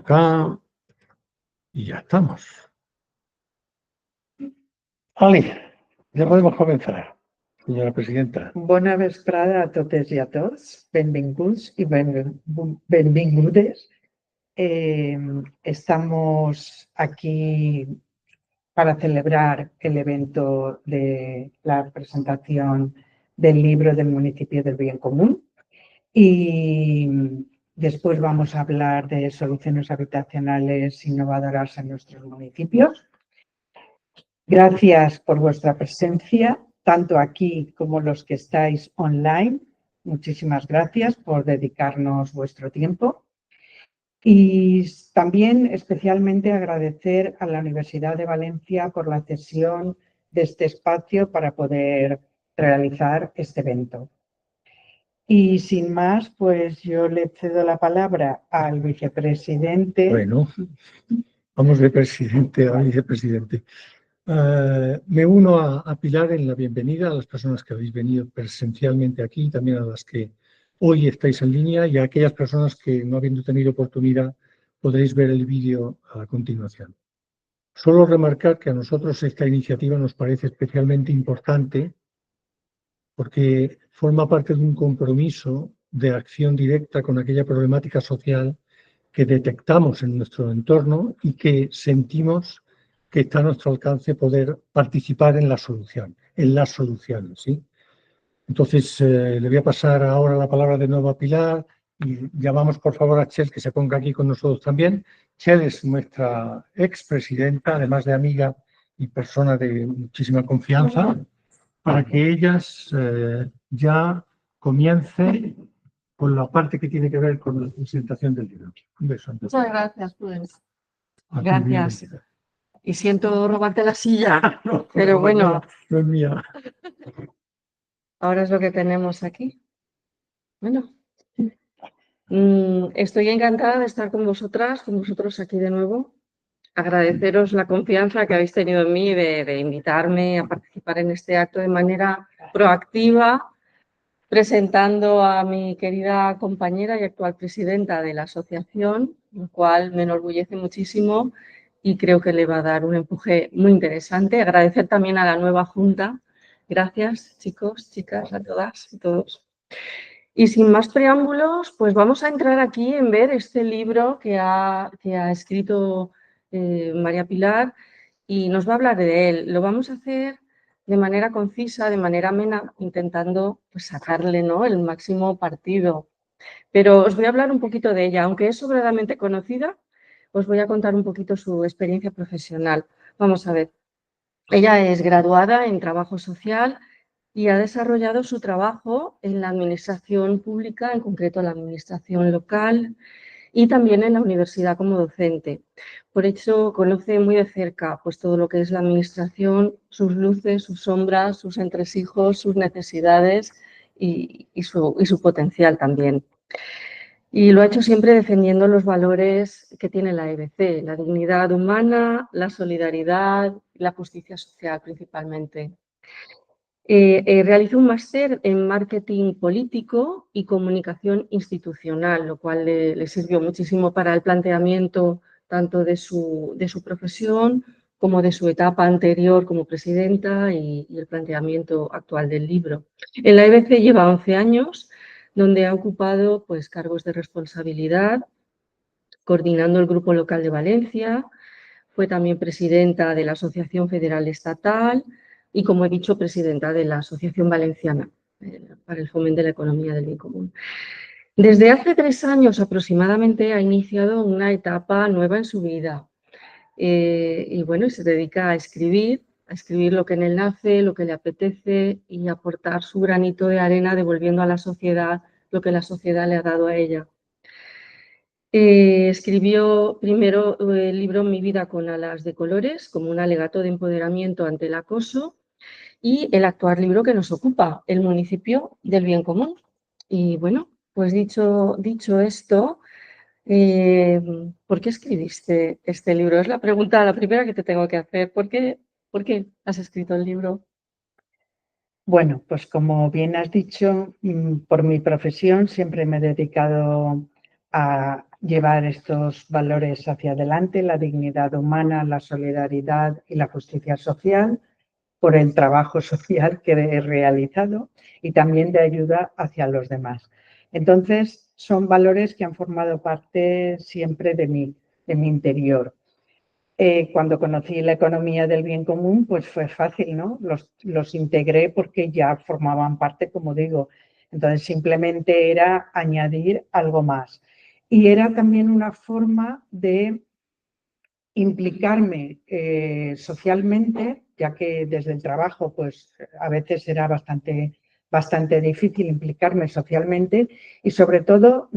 acá y ya estamos. Ali, ya podemos comenzar, señora presidenta. Bona vesprada a totes i a tots. Benvinguts y benvingudes. Estamos aquí para celebrar el evento de la presentación del libro del municipio del bien común y después vamos a hablar de soluciones habitacionales innovadoras en nuestros municipios. Gracias por vuestra presencia, tanto aquí como los que estáis online. Muchísimas gracias por dedicarnos vuestro tiempo. Y también especialmente agradecer a la Universidad de Valencia por la cesión de este espacio para poder realizar este evento. Y sin más, pues yo le cedo la palabra al vicepresidente. Bueno, vamos de presidente a vicepresidente. Me uno a Pilar en la bienvenida a las personas que habéis venido presencialmente aquí, también a las que hoy estáis en línea y a aquellas personas que no habiendo tenido oportunidad podréis ver el vídeo a continuación. Solo remarcar que a nosotros esta iniciativa nos parece especialmente importante porque forma parte de un compromiso de acción directa con aquella problemática social que detectamos en nuestro entorno y que sentimos que está a nuestro alcance poder participar en la solución, ¿sí? Entonces, le voy a pasar ahora la palabra de nuevo a Pilar y llamamos por favor a Chel que se ponga aquí con nosotros también. Chel es nuestra expresidenta, además de amiga y persona de muchísima confianza, para que ellas ya comience con la parte que tiene que ver con la presentación del libro. Un beso. Muchas gracias, pues. Aquí, Gracias. bienvenida. Y siento robarte la silla, No, pero bueno, no es mía. ahora es lo que tenemos aquí. Bueno, estoy encantada de estar con vosotros aquí de nuevo. Agradeceros la confianza que habéis tenido en mí de invitarme a participar en este acto de manera proactiva, presentando a mi querida compañera y actual presidenta de la asociación, lo cual me enorgullece muchísimo y creo que le va a dar un empuje muy interesante. Agradecer también a la nueva Junta. Gracias, chicos, chicas, a todas y todos. Y sin más preámbulos, pues vamos a entrar aquí en ver este libro que ha escrito María Pilar y nos va a hablar de él. Lo vamos a hacer de manera concisa, de manera amena, intentando pues, sacarle, ¿no?, el máximo partido. Pero os voy a hablar un poquito de ella. Aunque es sobradamente conocida, os voy a contar un poquito su experiencia profesional. Vamos a ver. Ella es graduada en trabajo social y ha desarrollado su trabajo en la administración pública, en concreto la administración local y también en la universidad como docente. Por eso conoce muy de cerca pues, todo lo que es la administración, sus luces, sus sombras, sus entresijos, sus necesidades y su potencial también. Y lo ha hecho siempre defendiendo los valores que tiene la EBC, la dignidad humana, la solidaridad, la justicia social principalmente. Realizó un máster en marketing político y comunicación institucional, lo cual le sirvió muchísimo para el planteamiento tanto de su profesión como de su etapa anterior como presidenta y el planteamiento actual del libro. En la EBC lleva 11 años, donde ha ocupado pues, cargos de responsabilidad, coordinando el Grupo Local de Valencia, fue también presidenta de la Asociación Federal Estatal y, como he dicho, presidenta de la Asociación Valenciana para el Fomento de la Economía del Bien Común. Desde hace 3 años aproximadamente ha iniciado una etapa nueva en su vida y bueno, se dedica a escribir lo que en él nace, lo que le apetece y aportar su granito de arena devolviendo a la sociedad lo que la sociedad le ha dado a ella. Escribió primero el libro Mi vida con alas de colores, como un alegato de empoderamiento ante el acoso, y el actual libro que nos ocupa, El municipio del bien común. Y bueno, pues dicho esto, ¿por qué escribiste este libro? Es la primera que te tengo que hacer. ¿Por qué has escrito el libro? Bueno, pues como bien has dicho, por mi profesión siempre me he dedicado a llevar estos valores hacia adelante, la dignidad humana, la solidaridad y la justicia social, por el trabajo social que he realizado y también de ayuda hacia los demás. Entonces, son valores que han formado parte siempre de mi interior. Cuando conocí la economía del bien común, pues fue fácil, ¿no? Los integré porque ya formaban parte, como digo. Entonces, simplemente era añadir algo más. Y era también una forma de implicarme socialmente, ya que desde el trabajo pues a veces era bastante difícil implicarme socialmente y sobre todo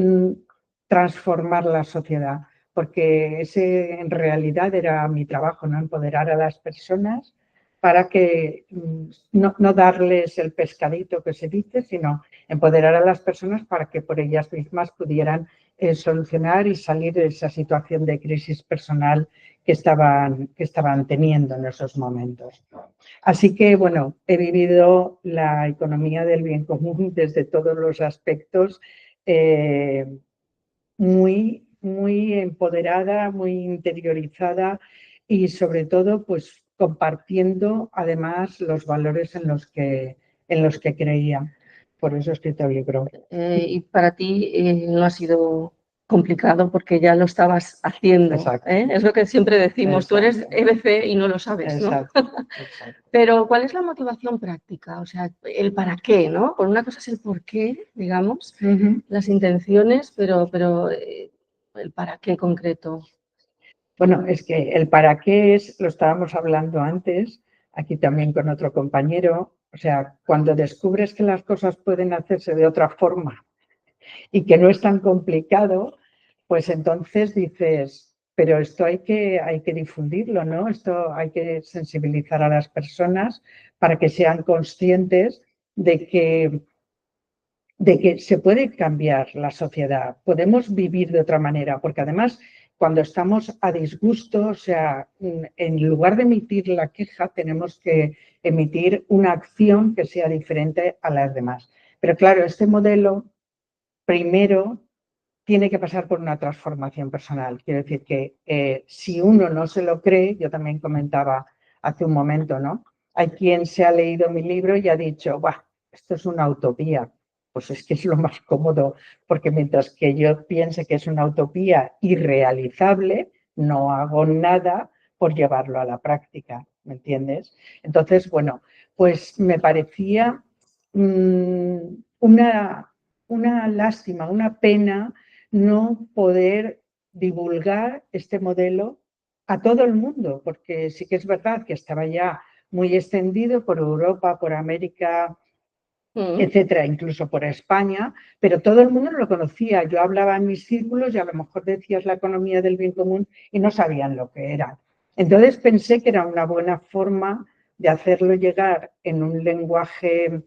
transformar la sociedad, porque ese en realidad era mi trabajo, ¿no? Empoderar a las personas para que no darles el pescadito que se dice, sino empoderar a las personas para que por ellas mismas pudieran solucionar y salir de esa situación de crisis personal que estaban teniendo en esos momentos. Así que, bueno, he vivido la economía del bien común desde todos los aspectos, muy empoderada, muy interiorizada y sobre todo, pues compartiendo además los valores en los que creía. Por eso he escrito el libro. Y para ti no ha sido complicado porque ya lo estabas haciendo. Es lo que siempre decimos, tú eres EBC y no lo sabes, ¿no? Exacto. Pero ¿cuál es la motivación práctica? O sea, el para qué, ¿no? Por una cosa es el por qué, digamos, las intenciones, pero el para qué concreto. Bueno, es que el para qué lo estábamos hablando antes, aquí también con otro compañero, o sea, cuando descubres que las cosas pueden hacerse de otra forma y que no es tan complicado, pues entonces dices, pero esto hay que difundirlo, ¿no? Esto hay que sensibilizar a las personas para que sean conscientes de que se puede cambiar la sociedad, podemos vivir de otra manera, porque además cuando estamos a disgusto, o sea, en lugar de emitir la queja, tenemos que emitir una acción que sea diferente a las demás. Pero claro, este modelo primero tiene que pasar por una transformación personal. Quiero decir que si uno no se lo cree, yo también comentaba hace un momento, ¿no? Hay quien se ha leído mi libro y ha dicho, ¡buah! Esto es una utopía. Pues es que es lo más cómodo, porque mientras que yo piense que es una utopía irrealizable, no hago nada por llevarlo a la práctica, ¿me entiendes? Entonces, bueno, pues me parecía una lástima, una pena no poder divulgar este modelo a todo el mundo, porque sí que es verdad que estaba ya muy extendido por Europa, por América, etcétera, incluso por España, pero todo el mundo lo conocía. Yo hablaba en mis círculos y a lo mejor decías la economía del bien común y no sabían lo que era. Entonces pensé que era una buena forma de hacerlo llegar en un lenguaje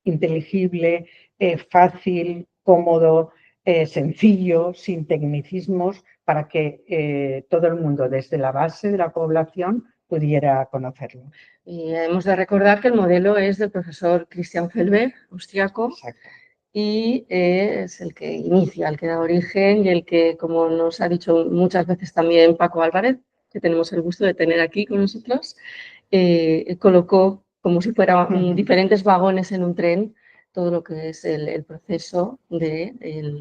inteligible, fácil, cómodo, sencillo, sin tecnicismos, para que todo el mundo, desde la base de la población, pudiera conocerlo. Y hemos de recordar que el modelo es del profesor Christian Felber, austriaco, y es el que inicia, el que da origen y el que, como nos ha dicho muchas veces también Paco Álvarez, que tenemos el gusto de tener aquí con nosotros, colocó como si fueran diferentes vagones en un tren todo lo que es el proceso de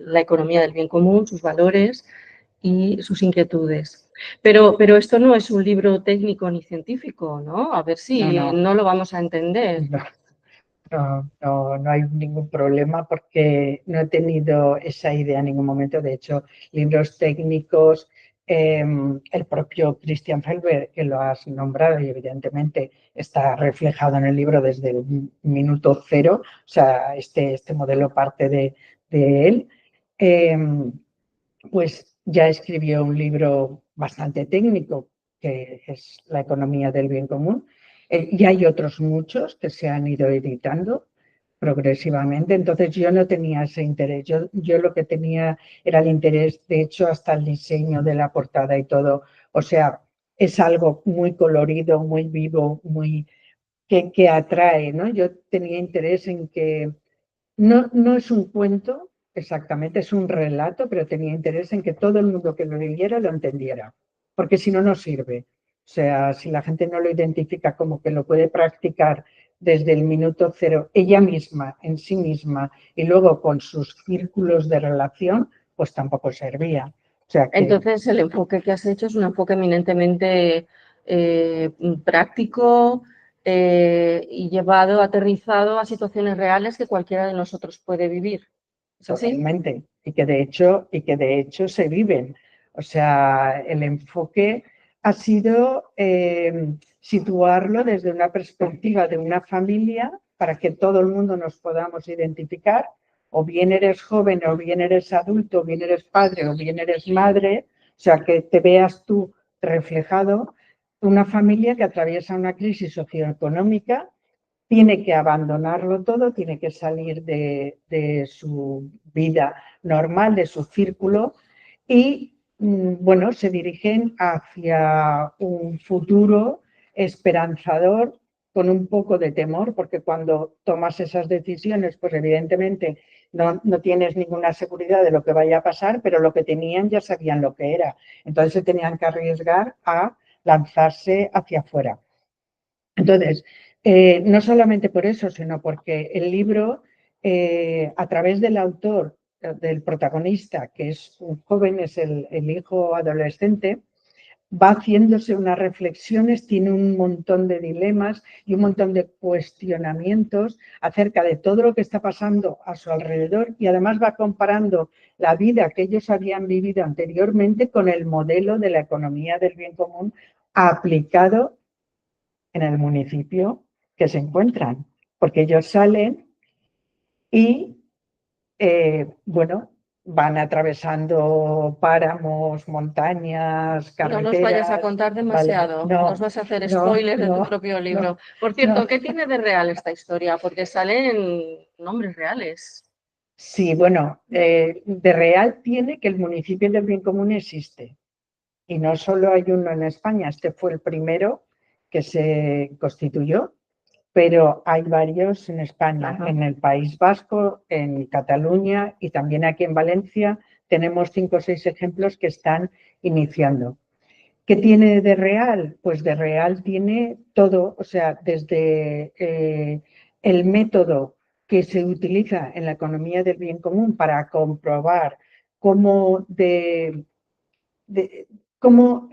la economía del bien común, sus valores y sus inquietudes. Pero esto no es un libro técnico ni científico, ¿no? A ver si no lo vamos a entender. No hay ningún problema porque no he tenido esa idea en ningún momento. De hecho, libros técnicos, el propio Christian Felber, que lo has nombrado y evidentemente está reflejado en el libro desde el minuto cero, o sea, este modelo parte de él, pues ya escribió un libro bastante técnico, que es La economía del bien común, y hay otros muchos que se han ido editando progresivamente. Entonces yo no tenía ese interés, yo lo que tenía era el interés, de hecho hasta el diseño de la portada y todo, o sea, es algo muy colorido, muy vivo, muy que atrae, ¿no? Yo tenía interés en que no es un cuento, exactamente, es un relato, pero tenía interés en que todo el mundo que lo leyera lo entendiera, porque si no, no sirve. O sea, si la gente no lo identifica como que lo puede practicar desde el minuto cero, ella misma, en sí misma, y luego con sus círculos de relación, pues tampoco servía. O sea que, Entonces, el enfoque que has hecho es un enfoque eminentemente práctico y llevado, aterrizado a situaciones reales que cualquiera de nosotros puede vivir. ¿Es así? totalmente, y que de hecho se viven. O sea, el enfoque ha sido situarlo desde una perspectiva de una familia para que todo el mundo nos podamos identificar, o bien eres joven, o bien eres adulto, o bien eres padre, o bien eres madre, o sea, que te veas tú reflejado, una familia que atraviesa una crisis socioeconómica, tiene que abandonarlo todo, tiene que salir de su vida normal, de su círculo y, bueno, se dirigen hacia un futuro esperanzador con un poco de temor, porque cuando tomas esas decisiones, pues evidentemente no tienes ninguna seguridad de lo que vaya a pasar, pero lo que tenían ya sabían lo que era. Entonces se tenían que arriesgar a lanzarse hacia afuera. Entonces, no solamente por eso, sino porque el libro, a través del autor, del protagonista, que es un joven, es el hijo adolescente, va haciéndose unas reflexiones, tiene un montón de dilemas y un montón de cuestionamientos acerca de todo lo que está pasando a su alrededor, y además va comparando la vida que ellos habían vivido anteriormente con el modelo de la economía del bien común aplicado en el municipio que se encuentran, porque ellos salen y, bueno, van atravesando páramos, montañas, No nos vayas a carreteras. contar Vale, demasiado, nos vas a hacer spoilers de tu propio libro. Por cierto, no. ¿qué tiene de real esta historia? Porque salen nombres reales. Sí, bueno, de real tiene que el municipio del bien común existe. Y no solo hay uno en España, este fue el primero que se constituyó, pero hay varios en España, Ajá. en el País Vasco, en Cataluña y también aquí en Valencia tenemos 5 o 6 ejemplos que están iniciando. ¿Qué tiene de real? Pues de real tiene todo, o sea, desde el método que se utiliza en la economía del bien común para comprobar cómo, cómo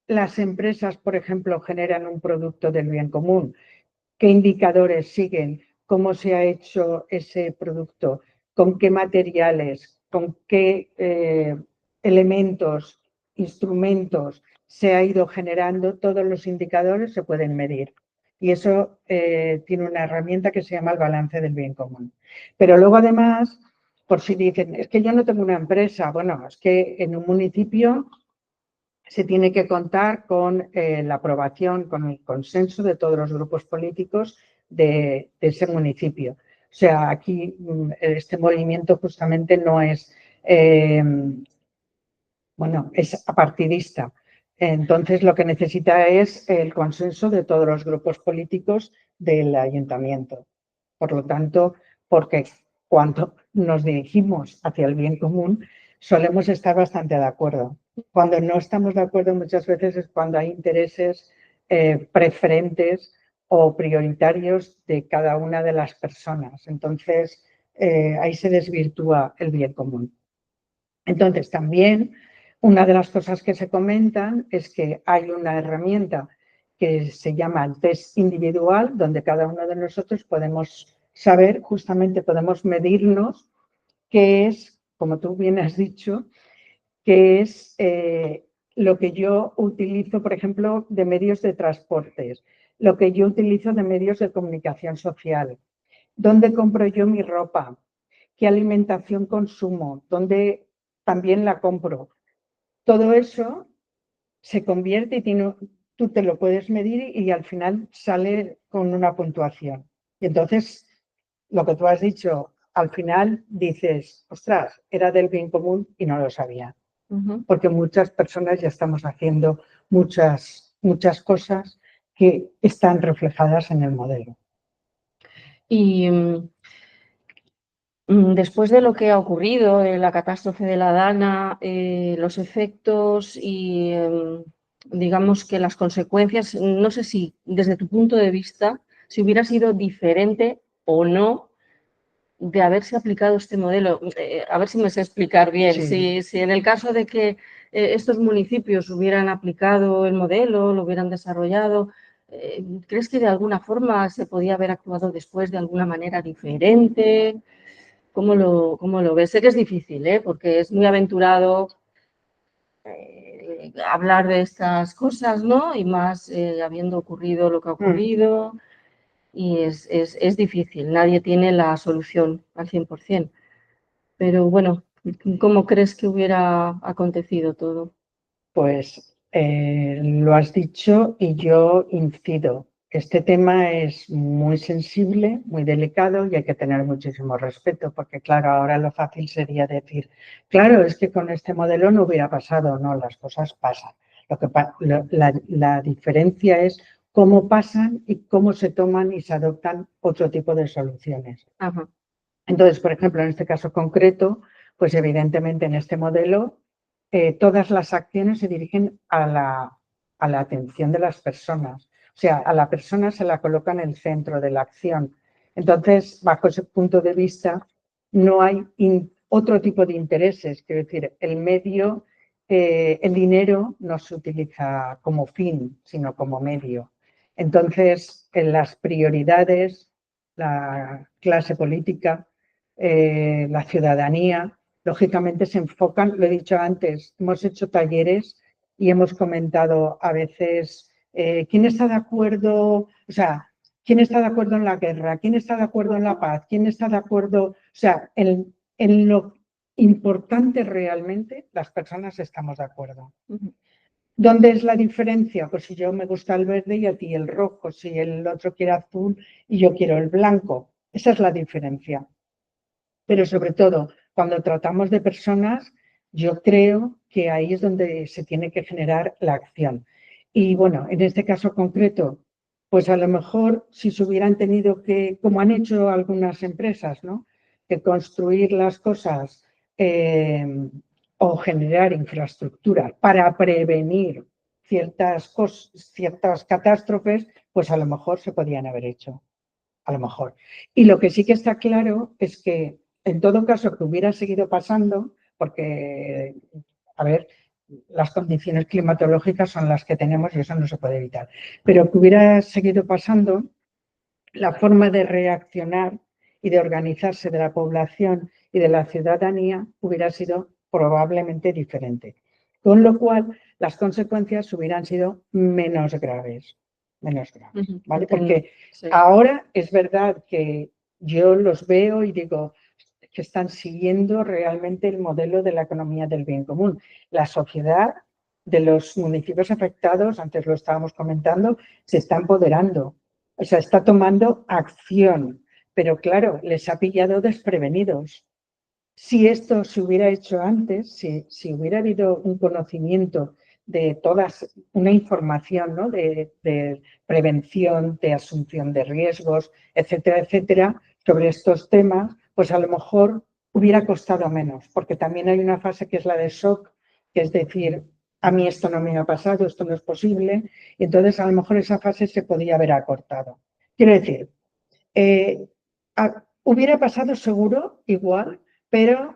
las empresas, por ejemplo, generan un producto del bien común, qué indicadores siguen, cómo se ha hecho ese producto, con qué materiales, con qué elementos, instrumentos se ha ido generando, todos los indicadores se pueden medir. Y eso tiene una herramienta que se llama el balance del bien común. Pero luego además, por si dicen, es que yo no tengo una empresa, bueno, es que en un municipio se tiene que contar con la aprobación, con el consenso de todos los grupos políticos de ese municipio. O sea, aquí este movimiento justamente no es, bueno, es apartidista. Entonces, lo que necesita es el consenso de todos los grupos políticos del ayuntamiento. Por lo tanto, porque cuando nos dirigimos hacia el bien común, solemos estar bastante de acuerdo. Cuando no estamos de acuerdo muchas veces es cuando hay intereses preferentes o prioritarios de cada una de las personas. Entonces, ahí se desvirtúa el bien común. Entonces, también una de las cosas que se comentan es que hay una herramienta que se llama el test individual, donde cada uno de nosotros podemos saber, justamente podemos medirnos qué es, como tú bien has dicho, qué es lo que yo utilizo, por ejemplo, de medios de transportes, lo que yo utilizo de medios de comunicación social, dónde compro yo mi ropa, qué alimentación consumo, dónde también la compro. Todo eso se convierte y tú te lo puedes medir y al final sale con una puntuación. Y entonces, lo que tú has dicho, al final dices, ostras, era del bien común y no lo sabía. Porque muchas personas ya estamos haciendo muchas cosas que están reflejadas en el modelo. Y Después de lo que ha ocurrido, la catástrofe de la Dana, los efectos y digamos que las consecuencias, no sé si desde tu punto de vista, si hubiera sido diferente o no de haberse aplicado este modelo. A ver si me sé explicar bien. Sí. Si en el caso de que estos municipios hubieran aplicado el modelo, lo hubieran desarrollado, ¿crees que de alguna forma se podía haber actuado después de alguna manera diferente? ¿Cómo lo ves? Sé que es difícil, porque es muy aventurado hablar de estas cosas, ¿no? Y más habiendo ocurrido lo que ha ocurrido. Y es difícil, nadie tiene la solución al 100%. Pero bueno, ¿cómo crees que hubiera acontecido todo? Pues lo has dicho y yo incido. Este tema es muy sensible, muy delicado y hay que tener muchísimo respeto porque, claro, ahora lo fácil sería decir, claro, es que con este modelo no hubiera pasado. No, las cosas pasan. La diferencia es cómo pasan y cómo se toman y se adoptan otro tipo de soluciones. Ajá. Entonces, por ejemplo, en este caso concreto, pues evidentemente en este modelo todas las acciones se dirigen a la atención de las personas. O sea, a la persona se la coloca en el centro de la acción. Entonces, bajo ese punto de vista, no hay otro tipo de intereses. Quiero decir, el medio, el dinero no se utiliza como fin, sino como medio. Entonces, en las prioridades, la clase política, la ciudadanía, lógicamente se enfocan, lo he dicho antes, hemos hecho talleres y hemos comentado a veces quién está de acuerdo, o sea, quién está de acuerdo en la guerra, quién está de acuerdo en la paz, quién está de acuerdo, o sea, en lo importante realmente las personas estamos de acuerdo. ¿Dónde es la diferencia? Pues si yo me gusta el verde y a ti el rojo, si el otro quiere azul y yo quiero el blanco. Esa es la diferencia. Pero sobre todo, cuando tratamos de personas, yo creo que ahí es donde se tiene que generar la acción. Y bueno, en este caso concreto, pues a lo mejor si se hubieran tenido que, como han hecho algunas empresas, ¿no? Que construir las cosas o generar infraestructura para prevenir ciertas catástrofes, pues a lo mejor se podían haber hecho. A lo mejor. Y lo que sí que está claro es que en todo caso que hubiera seguido pasando, porque, a ver, las condiciones climatológicas son las que tenemos y eso no se puede evitar, pero que hubiera seguido pasando, la forma de reaccionar y de organizarse de la población y de la ciudadanía hubiera sido probablemente diferente. Con lo cual, las consecuencias hubieran sido menos graves. ¿Vale? Porque Sí. ahora es verdad que yo los veo y digo que están siguiendo realmente el modelo de la economía del bien común. La sociedad de los municipios afectados, antes lo estábamos comentando, se está empoderando, o sea, está tomando acción, pero claro, les ha pillado desprevenidos. Si esto se hubiera hecho antes, si hubiera habido un conocimiento de todas, una información, ¿no? de prevención, de asunción de riesgos, etcétera, etcétera, sobre estos temas, pues a lo mejor hubiera costado menos, porque también hay una fase que es la de shock, que es decir, a mí esto no me ha pasado, esto no es posible, y entonces a lo mejor esa fase se podía haber acortado. Quiero decir, hubiera pasado seguro igual, pero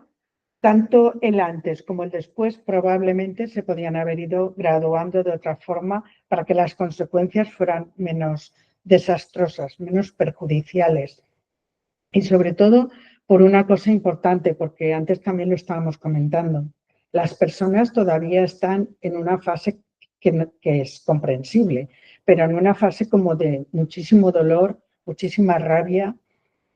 tanto el antes como el después probablemente se podían haber ido graduando de otra forma para que las consecuencias fueran menos desastrosas, menos perjudiciales. Y sobre todo por una cosa importante, porque antes también lo estábamos comentando, las personas todavía están en una fase que es comprensible, pero en una fase como de muchísimo dolor, muchísima rabia,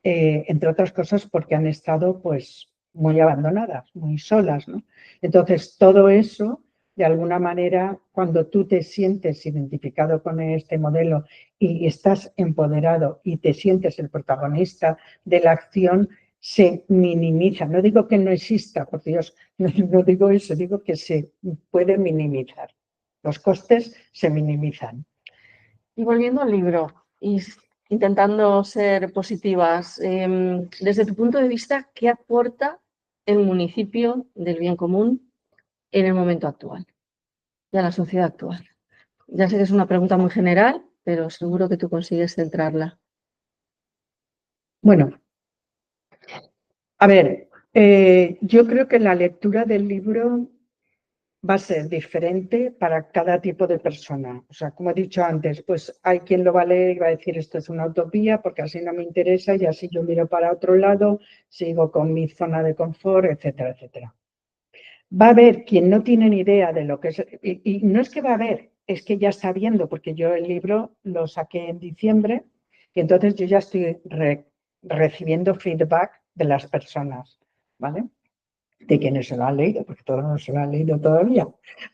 entre otras cosas porque han estado pues muy abandonadas, muy solas, ¿no? Entonces, todo eso, de alguna manera, cuando tú te sientes identificado con este modelo y estás empoderado y te sientes el protagonista de la acción, se minimiza. No digo que no exista, por Dios, no digo eso, digo que se puede minimizar. Los costes se minimizan. Y volviendo al libro, y intentando ser positivas, desde tu punto de vista, ¿qué aporta el municipio del bien común en el momento actual y a la sociedad actual? Ya sé que es una pregunta muy general, pero seguro que tú consigues centrarla. Bueno, a ver, yo creo que la lectura del libro va a ser diferente para cada tipo de persona. O sea, como he dicho antes, pues hay quien lo va a leer y va a decir esto es una utopía porque así no me interesa y así yo miro para otro lado, sigo con mi zona de confort, etcétera, etcétera. Va a haber quien no tiene ni idea de lo que es, y no es que va a haber, es que ya está viendo, porque yo el libro lo saqué en diciembre y entonces yo ya estoy recibiendo feedback de las personas, ¿vale? De quienes se lo han leído, porque todos no se lo han leído todavía,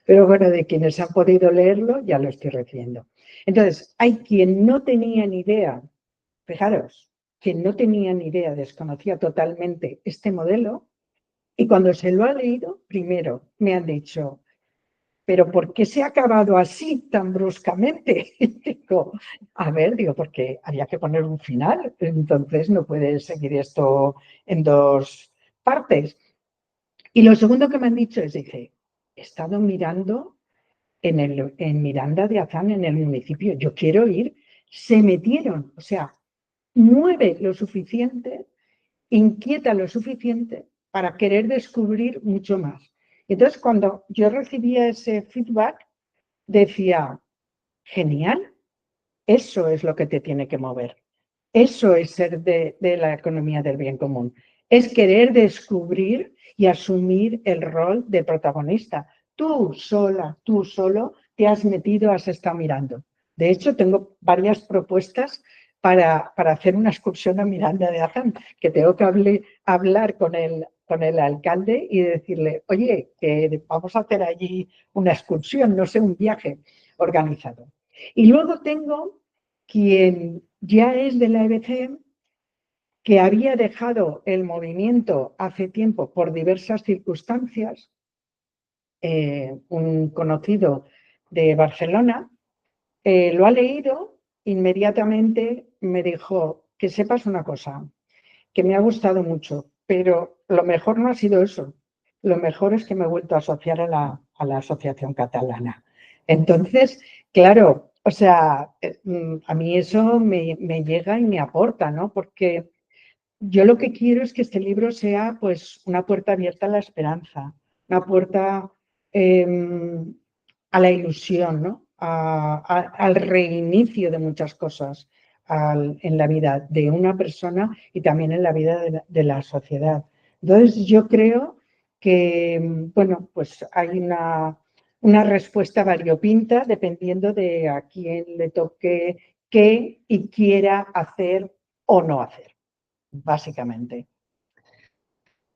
pero bueno, de quienes han podido leerlo ya lo estoy recibiendo. Entonces, hay quien no tenía ni idea, fijaros, quien no tenía ni idea, desconocía totalmente este modelo, y cuando se lo ha leído, primero me han dicho, pero ¿por qué se ha acabado así tan bruscamente? Y digo, a ver, digo, porque había que poner un final, entonces no puede seguir esto en dos partes. Y lo segundo que me han dicho es, dice, he estado mirando en Miranda de Azán, en el municipio, yo quiero ir, se metieron, o sea, mueve lo suficiente, inquieta lo suficiente para querer descubrir mucho más. Entonces, cuando yo recibía ese feedback, decía, genial, eso es lo que te tiene que mover. Eso es ser de la economía del bien común. Es querer descubrir y asumir el rol de protagonista. Tú sola, tú solo te has metido, has estado mirando. De hecho, tengo varias propuestas para hacer una excursión a Miranda de Azán, que tengo que hablar con el alcalde y decirle, oye, que vamos a hacer allí una excursión, no sé, un viaje organizado. Y luego tengo quien ya es de la EBC, que había dejado el movimiento hace tiempo por diversas circunstancias, un conocido de Barcelona, lo ha leído, inmediatamente me dijo que sepas una cosa, que me ha gustado mucho, pero lo mejor no ha sido eso. Lo mejor es que me he vuelto a asociar a la Asociación Catalana. Entonces, claro, o sea, a mí eso me llega y me aporta, ¿no? Porque yo lo que quiero es que este libro sea pues una puerta abierta a la esperanza, una puerta a la ilusión, ¿no? Al reinicio de muchas cosas en la vida de una persona y también en la vida de la sociedad. Entonces yo creo que, bueno, pues hay una respuesta variopinta dependiendo de a quién le toque qué y quiera hacer o no hacer, básicamente.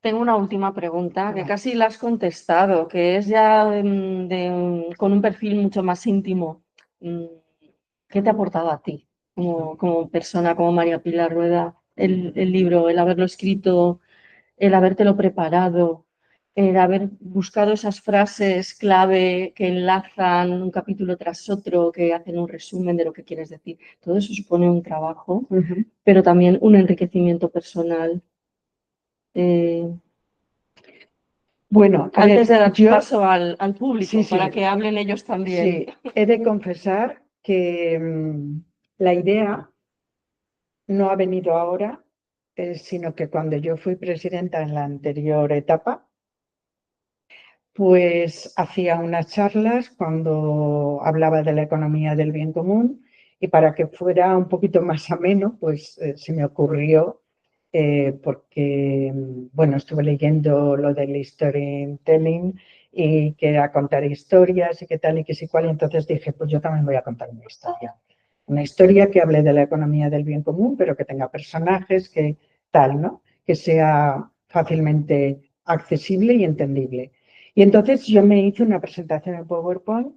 Tengo una última pregunta que casi la has contestado, que es ya con un perfil mucho más íntimo. ¿Qué te ha aportado a ti como persona, como María Pilar Rueda, el libro, el haberlo escrito, el habértelo preparado, el haber buscado esas frases clave que enlazan un capítulo tras otro, que hacen un resumen de lo que quieres decir? Todo eso supone un trabajo, pero también un enriquecimiento personal. Bueno, Antes de dar paso al público, sí, para que hablen ellos también. Sí, he de confesar que la idea no ha venido ahora, sino que cuando yo fui presidenta en la anterior etapa, pues hacía unas charlas cuando hablaba de la economía del bien común y para que fuera un poquito más ameno, pues se me ocurrió, porque, bueno, estuve leyendo lo del storytelling y que era contar historias y qué tal y qué sí cual, y entonces dije, pues yo también voy a contar una historia que hable de la economía del bien común, pero que tenga personajes, que tal, ¿no? Que sea fácilmente accesible y entendible. Y entonces yo me hice una presentación en PowerPoint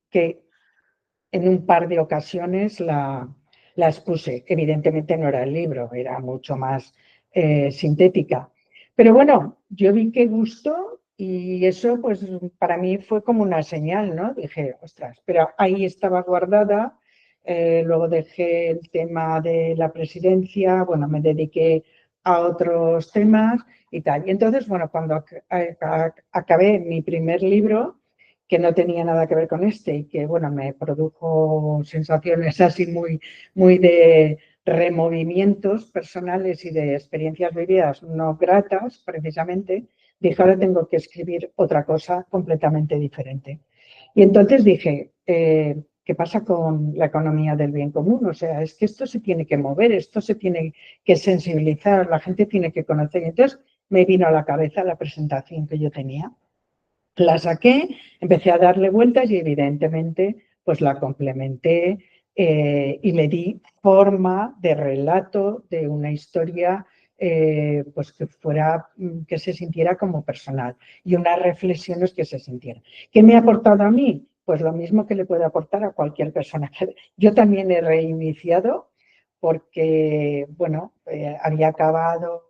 que en un par de ocasiones la expuse. Evidentemente no era el libro, era mucho más sintética. Pero bueno, yo vi que gustó y eso pues para mí fue como una señal, ¿no? Dije, ostras, pero ahí estaba guardada luego dejé el tema de la presidencia, bueno, me dediqué a otros temas y tal. Y entonces, bueno, cuando acabé mi primer libro, que no tenía nada que ver con este y que, bueno, me produjo sensaciones así muy de removimientos personales y de experiencias vividas no gratas, precisamente, dije, ahora tengo que escribir otra cosa completamente diferente. Y entonces dije, ¿qué pasa con la economía del bien común? O sea, es que esto se tiene que mover, esto se tiene que sensibilizar, la gente tiene que conocer. Y entonces me vino a la cabeza la presentación que yo tenía. La saqué, empecé a darle vueltas y evidentemente pues la complementé y le di forma de relato de una historia pues que se sintiera como personal y unas reflexiones que se sintieran. ¿Qué me ha aportado a mí? Pues lo mismo que le puede aportar a cualquier persona. Yo también he reiniciado porque, bueno, había acabado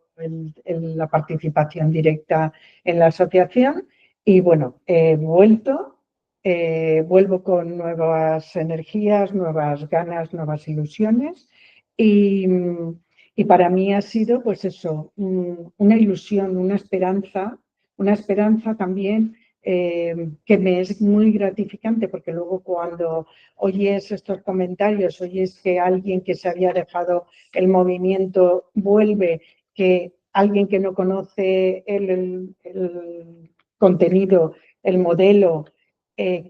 la participación directa en la asociación y bueno, he vuelto, vuelvo con nuevas energías, nuevas ganas, nuevas ilusiones y para mí ha sido pues eso, una ilusión, una esperanza también que me es muy gratificante porque luego cuando oyes estos comentarios, oyes que alguien que se había dejado el movimiento vuelve, que alguien que no conoce el contenido, el modelo,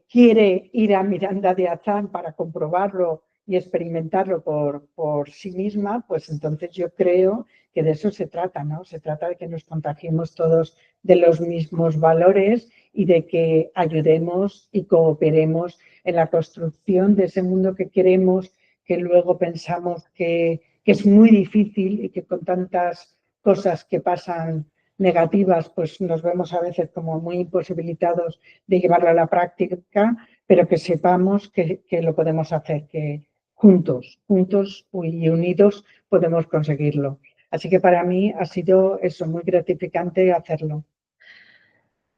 quiere ir a Miranda de Azán para comprobarlo y experimentarlo por sí misma, pues entonces yo creo que de eso se trata, ¿no? Se trata de que nos contagiemos todos de los mismos valores y de que ayudemos y cooperemos en la construcción de ese mundo que queremos, que luego pensamos que es muy difícil y que con tantas cosas que pasan negativas, pues nos vemos a veces como muy imposibilitados de llevarla a la práctica, pero que sepamos que lo podemos hacer, que juntos y unidos podemos conseguirlo. Así que para mí ha sido eso, muy gratificante hacerlo.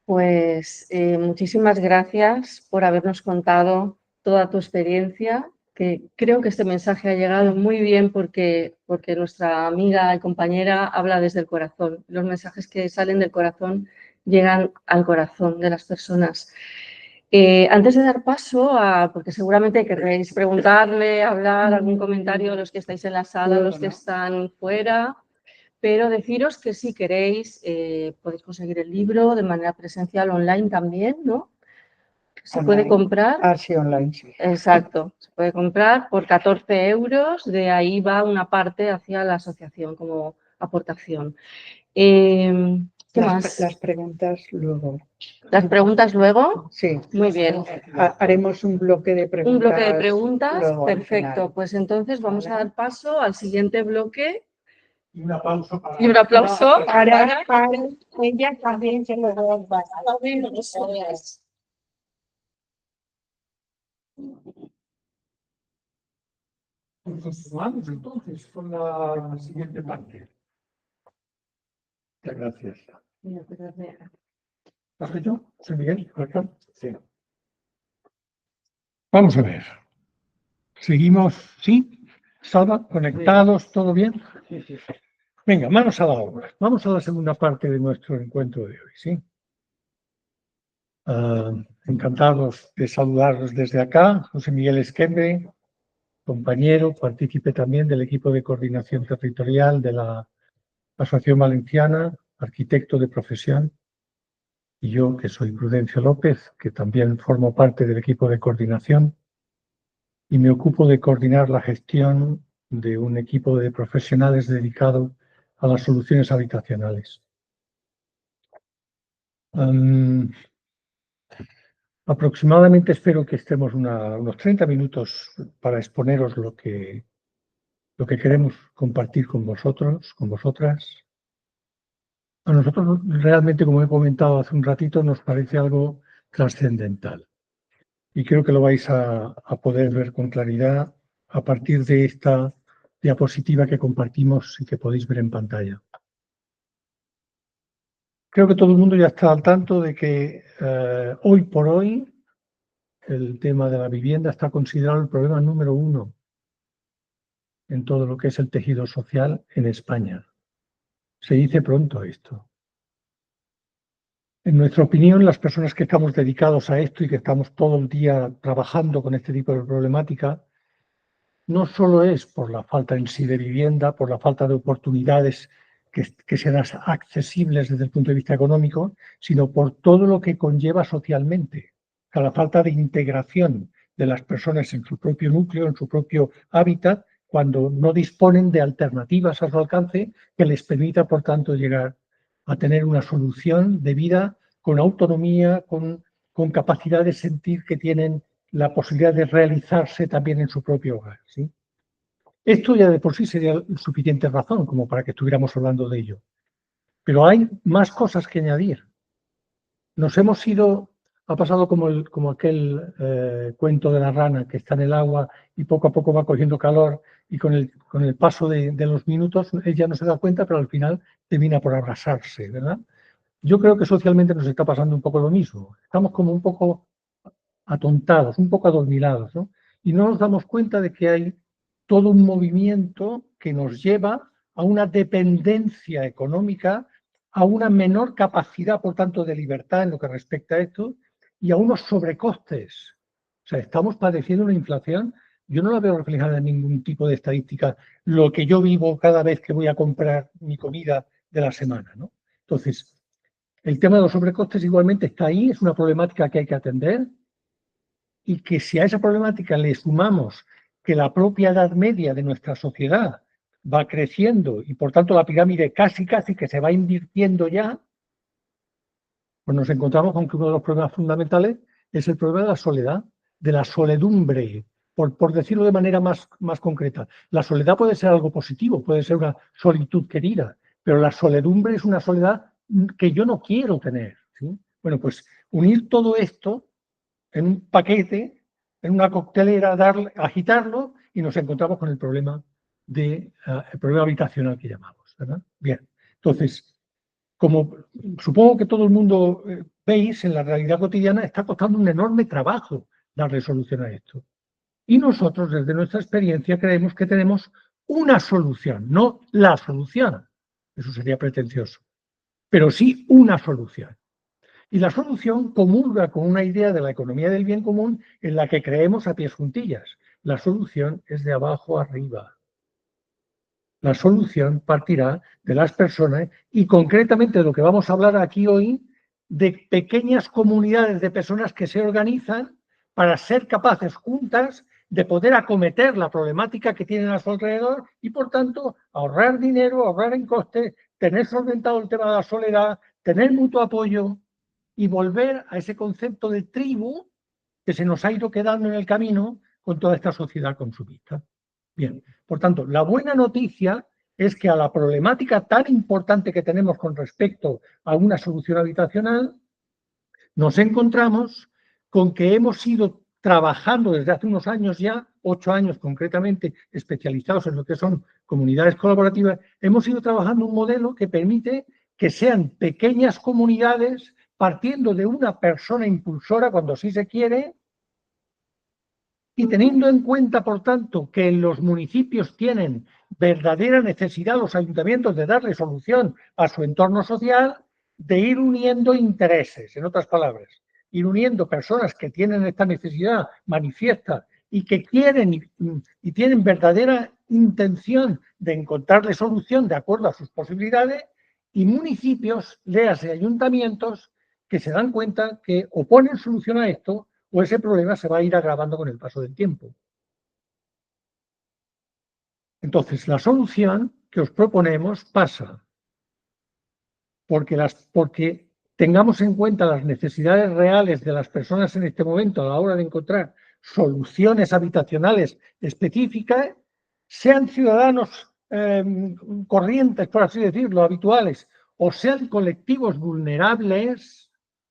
Pues muchísimas gracias por habernos contado toda tu experiencia, que creo que este mensaje ha llegado muy bien porque nuestra amiga y compañera habla desde el corazón. Los mensajes que salen del corazón llegan al corazón de las personas. Antes de dar paso porque seguramente querréis preguntarle, hablar, algún comentario, los que estáis en la sala, los que están fuera, pero deciros que si queréis podéis conseguir el libro de manera presencial online también, ¿no? Se Online. puede comprar. Ah, sí, online, sí. Exacto, se puede comprar por 14 euros, de ahí va una parte hacia la asociación como aportación. ¿Qué más? Las preguntas luego. ¿Las preguntas luego? Sí. Muy bien. Haremos un bloque de preguntas. Un bloque de preguntas, luego, perfecto. Pues entonces vamos a dar paso al siguiente bloque. Y un aplauso para... Y un aplauso para ella también se lo voy a Continuamos entonces con la siguiente parte. Muchas gracias. ¿Paso yo? ¿Soy Miguel? ¿Acá? Sí. Vamos a ver. Seguimos, ¿sí? ¿Salva? ¿Conectados? ¿Todo bien? Sí. Venga, manos a la obra. Vamos a la segunda parte de nuestro encuentro de hoy, ¿sí? Encantados de saludaros desde acá. José Miguel Esquembre, compañero, partícipe también del equipo de coordinación territorial de la Asociación Valenciana, arquitecto de profesión, y yo, que soy Prudencio López, que también formo parte del equipo de coordinación y me ocupo de coordinar la gestión de un equipo de profesionales dedicado a las soluciones habitacionales. Aproximadamente espero que estemos unos 30 minutos para exponeros lo que queremos compartir con vosotros, con vosotras. A nosotros realmente, como he comentado hace un ratito, nos parece algo trascendental. Y creo que lo vais a poder ver con claridad a partir de esta diapositiva que compartimos y que podéis ver en pantalla. Creo que todo el mundo ya está al tanto de que hoy por hoy el tema de la vivienda está considerado el problema número 1 en todo lo que es el tejido social en España. Se dice pronto esto. En nuestra opinión, las personas que estamos dedicados a esto y que estamos todo el día trabajando con este tipo de problemática, no solo es por la falta en sí de vivienda, por la falta de oportunidades que sean accesibles desde el punto de vista económico, sino por todo lo que conlleva socialmente. O sea, la falta de integración de las personas en su propio núcleo, en su propio hábitat, cuando no disponen de alternativas a su alcance que les permita, por tanto, llegar a tener una solución de vida con autonomía, con capacidad de sentir que tienen la posibilidad de realizarse también en su propio hogar, ¿sí? Esto ya de por sí sería suficiente razón como para que estuviéramos hablando de ello. Pero hay más cosas que añadir. Nos hemos ido, ha pasado como aquel cuento de la rana que está en el agua y poco a poco va cogiendo calor y con el paso de los minutos ella no se da cuenta, pero al final termina por abrasarse, ¿verdad? Yo creo que socialmente nos está pasando un poco lo mismo. Estamos como un poco atontados, un poco adormilados, ¿no? Y no nos damos cuenta de que hay todo un movimiento que nos lleva a una dependencia económica, a una menor capacidad, por tanto, de libertad en lo que respecta a esto y a unos sobrecostes. O sea, estamos padeciendo una inflación. Yo no la veo reflejada en ningún tipo de estadística, lo que yo vivo cada vez que voy a comprar mi comida de la semana, ¿no? Entonces, el tema de los sobrecostes igualmente está ahí, es una problemática que hay que atender y que si a esa problemática le sumamos que la propia edad media de nuestra sociedad va creciendo y por tanto la pirámide casi que se va invirtiendo ya, pues nos encontramos con que uno de los problemas fundamentales es el problema de la soledumbre, por decirlo de manera más concreta. La soledad puede ser algo positivo, puede ser una solitud querida, pero la soledumbre es una soledad que yo no quiero tener, ¿sí? Bueno, pues unir todo esto en un paquete, en una coctelera, agitarlo y nos encontramos con el problema el problema habitacional que llamamos, ¿verdad? Bien, entonces, como supongo que todo el mundo veis, en la realidad cotidiana está costando un enorme trabajo darle solución a esto. Y nosotros, desde nuestra experiencia, creemos que tenemos una solución, no la solución. Eso sería pretencioso, pero sí una solución. Y la solución comulga con una idea de la economía del bien común en la que creemos a pies juntillas. La solución es de abajo arriba. La solución partirá de las personas y concretamente de lo que vamos a hablar aquí hoy, de pequeñas comunidades de personas que se organizan para ser capaces juntas de poder acometer la problemática que tienen a su alrededor y, por tanto, ahorrar dinero, ahorrar en costes, tener solventado el tema de la soledad, tener mutuo apoyo y volver a ese concepto de tribu que se nos ha ido quedando en el camino con toda esta sociedad consumista. Bien, por tanto, la buena noticia es que a la problemática tan importante que tenemos con respecto a una solución habitacional, nos encontramos con que hemos ido trabajando desde hace unos años ya, 8 años concretamente, especializados en lo que son comunidades colaborativas, hemos ido trabajando un modelo que permite que sean pequeñas comunidades partiendo de una persona impulsora cuando sí se quiere y teniendo en cuenta, por tanto, que los municipios tienen verdadera necesidad, los ayuntamientos, de darle solución a su entorno social, de ir uniendo intereses, en otras palabras, ir uniendo personas que tienen esta necesidad manifiesta y que quieren y tienen verdadera intención de encontrarle solución de acuerdo a sus posibilidades, y municipios, léase ayuntamientos, que se dan cuenta que o ponen solución a esto o ese problema se va a ir agravando con el paso del tiempo. Entonces, la solución que os proponemos pasa porque tengamos en cuenta las necesidades reales de las personas en este momento a la hora de encontrar soluciones habitacionales específicas, sean ciudadanos corrientes, por así decirlo, habituales, o sean colectivos vulnerables,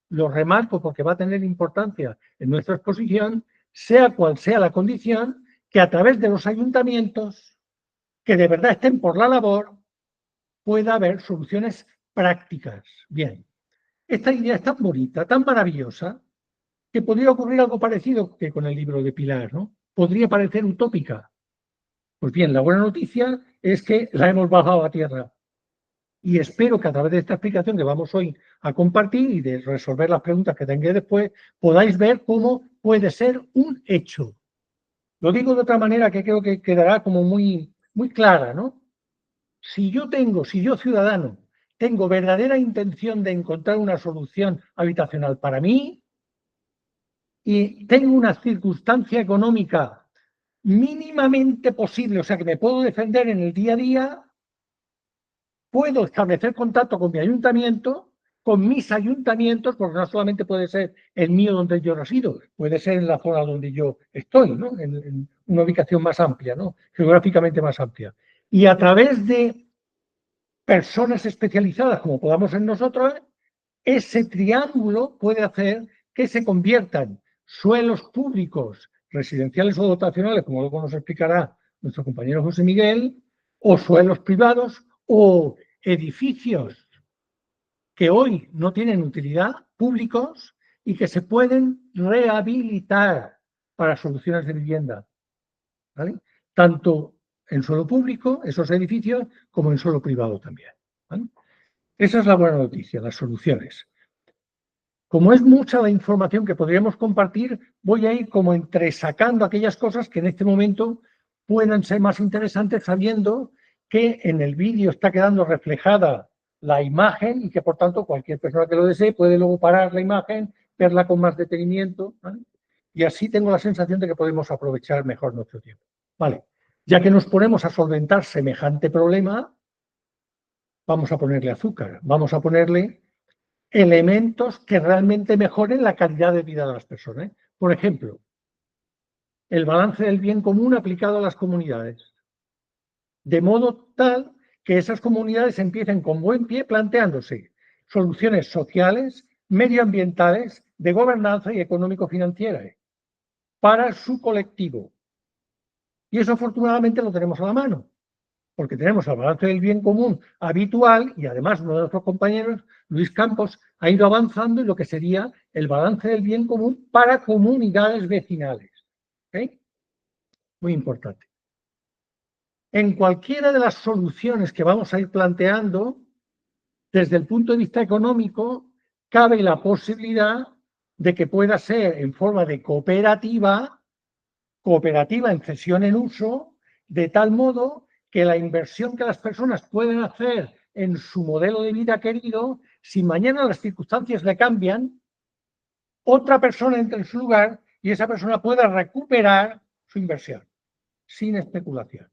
lo remarco porque va a tener importancia en nuestra exposición, sea cual sea la condición, que a través de los ayuntamientos, que de verdad estén por la labor, pueda haber soluciones prácticas. Bien, esta idea es tan bonita, tan maravillosa, que podría ocurrir algo parecido que con el libro de Pilar, ¿no? Podría parecer utópica. Pues bien, la buena noticia es que la hemos bajado a tierra. Y espero que a través de esta explicación que vamos hoy a compartir y de resolver las preguntas que tengáis después, podáis ver cómo puede ser un hecho. Lo digo de otra manera que creo que quedará como muy clara, ¿no? Si yo ciudadano, tengo verdadera intención de encontrar una solución habitacional para mí y tengo una circunstancia económica mínimamente posible, o sea que me puedo defender en el día a día, puedo establecer contacto con mi ayuntamiento, con mis ayuntamientos, porque no solamente puede ser el mío donde yo resido, puede ser en la zona donde yo estoy, ¿no? En una ubicación más amplia, ¿no? Geográficamente más amplia. Y a través de personas especializadas, como podamos ser nosotros, ese triángulo puede hacer que se conviertan suelos públicos, residenciales o dotacionales, como luego nos explicará nuestro compañero José Miguel, o suelos privados o edificios que hoy no tienen utilidad, públicos, y que se pueden rehabilitar para soluciones de vivienda, ¿vale? Tanto en suelo público, esos edificios, como en suelo privado también, ¿vale? Esa es la buena noticia, las soluciones. Como es mucha la información que podríamos compartir, voy a ir como entresacando aquellas cosas que en este momento puedan ser más interesantes, sabiendo que en el vídeo está quedando reflejada la imagen y que por tanto cualquier persona que lo desee puede luego parar la imagen, verla con más detenimiento, ¿vale? Y así tengo la sensación de que podemos aprovechar mejor nuestro tiempo. Vale, ya que nos ponemos a solventar semejante problema, vamos a ponerle azúcar, vamos a ponerle elementos que realmente mejoren la calidad de vida de las personas. Por ejemplo, el balance del bien común aplicado a las comunidades. De modo tal que esas comunidades empiecen con buen pie planteándose soluciones sociales, medioambientales, de gobernanza y económico-financieras para su colectivo. Y eso afortunadamente lo tenemos a la mano, porque tenemos el balance del bien común habitual y además uno de nuestros compañeros, Luis Campos, ha ido avanzando en lo que sería el balance del bien común para comunidades vecinales. ¿Okay? Muy importante. En cualquiera de las soluciones que vamos a ir planteando, desde el punto de vista económico, cabe la posibilidad de que pueda ser en forma de cooperativa en cesión en uso, de tal modo que la inversión que las personas pueden hacer en su modelo de vida querido, si mañana las circunstancias le cambian, otra persona entra en su lugar y esa persona pueda recuperar su inversión, sin especulación.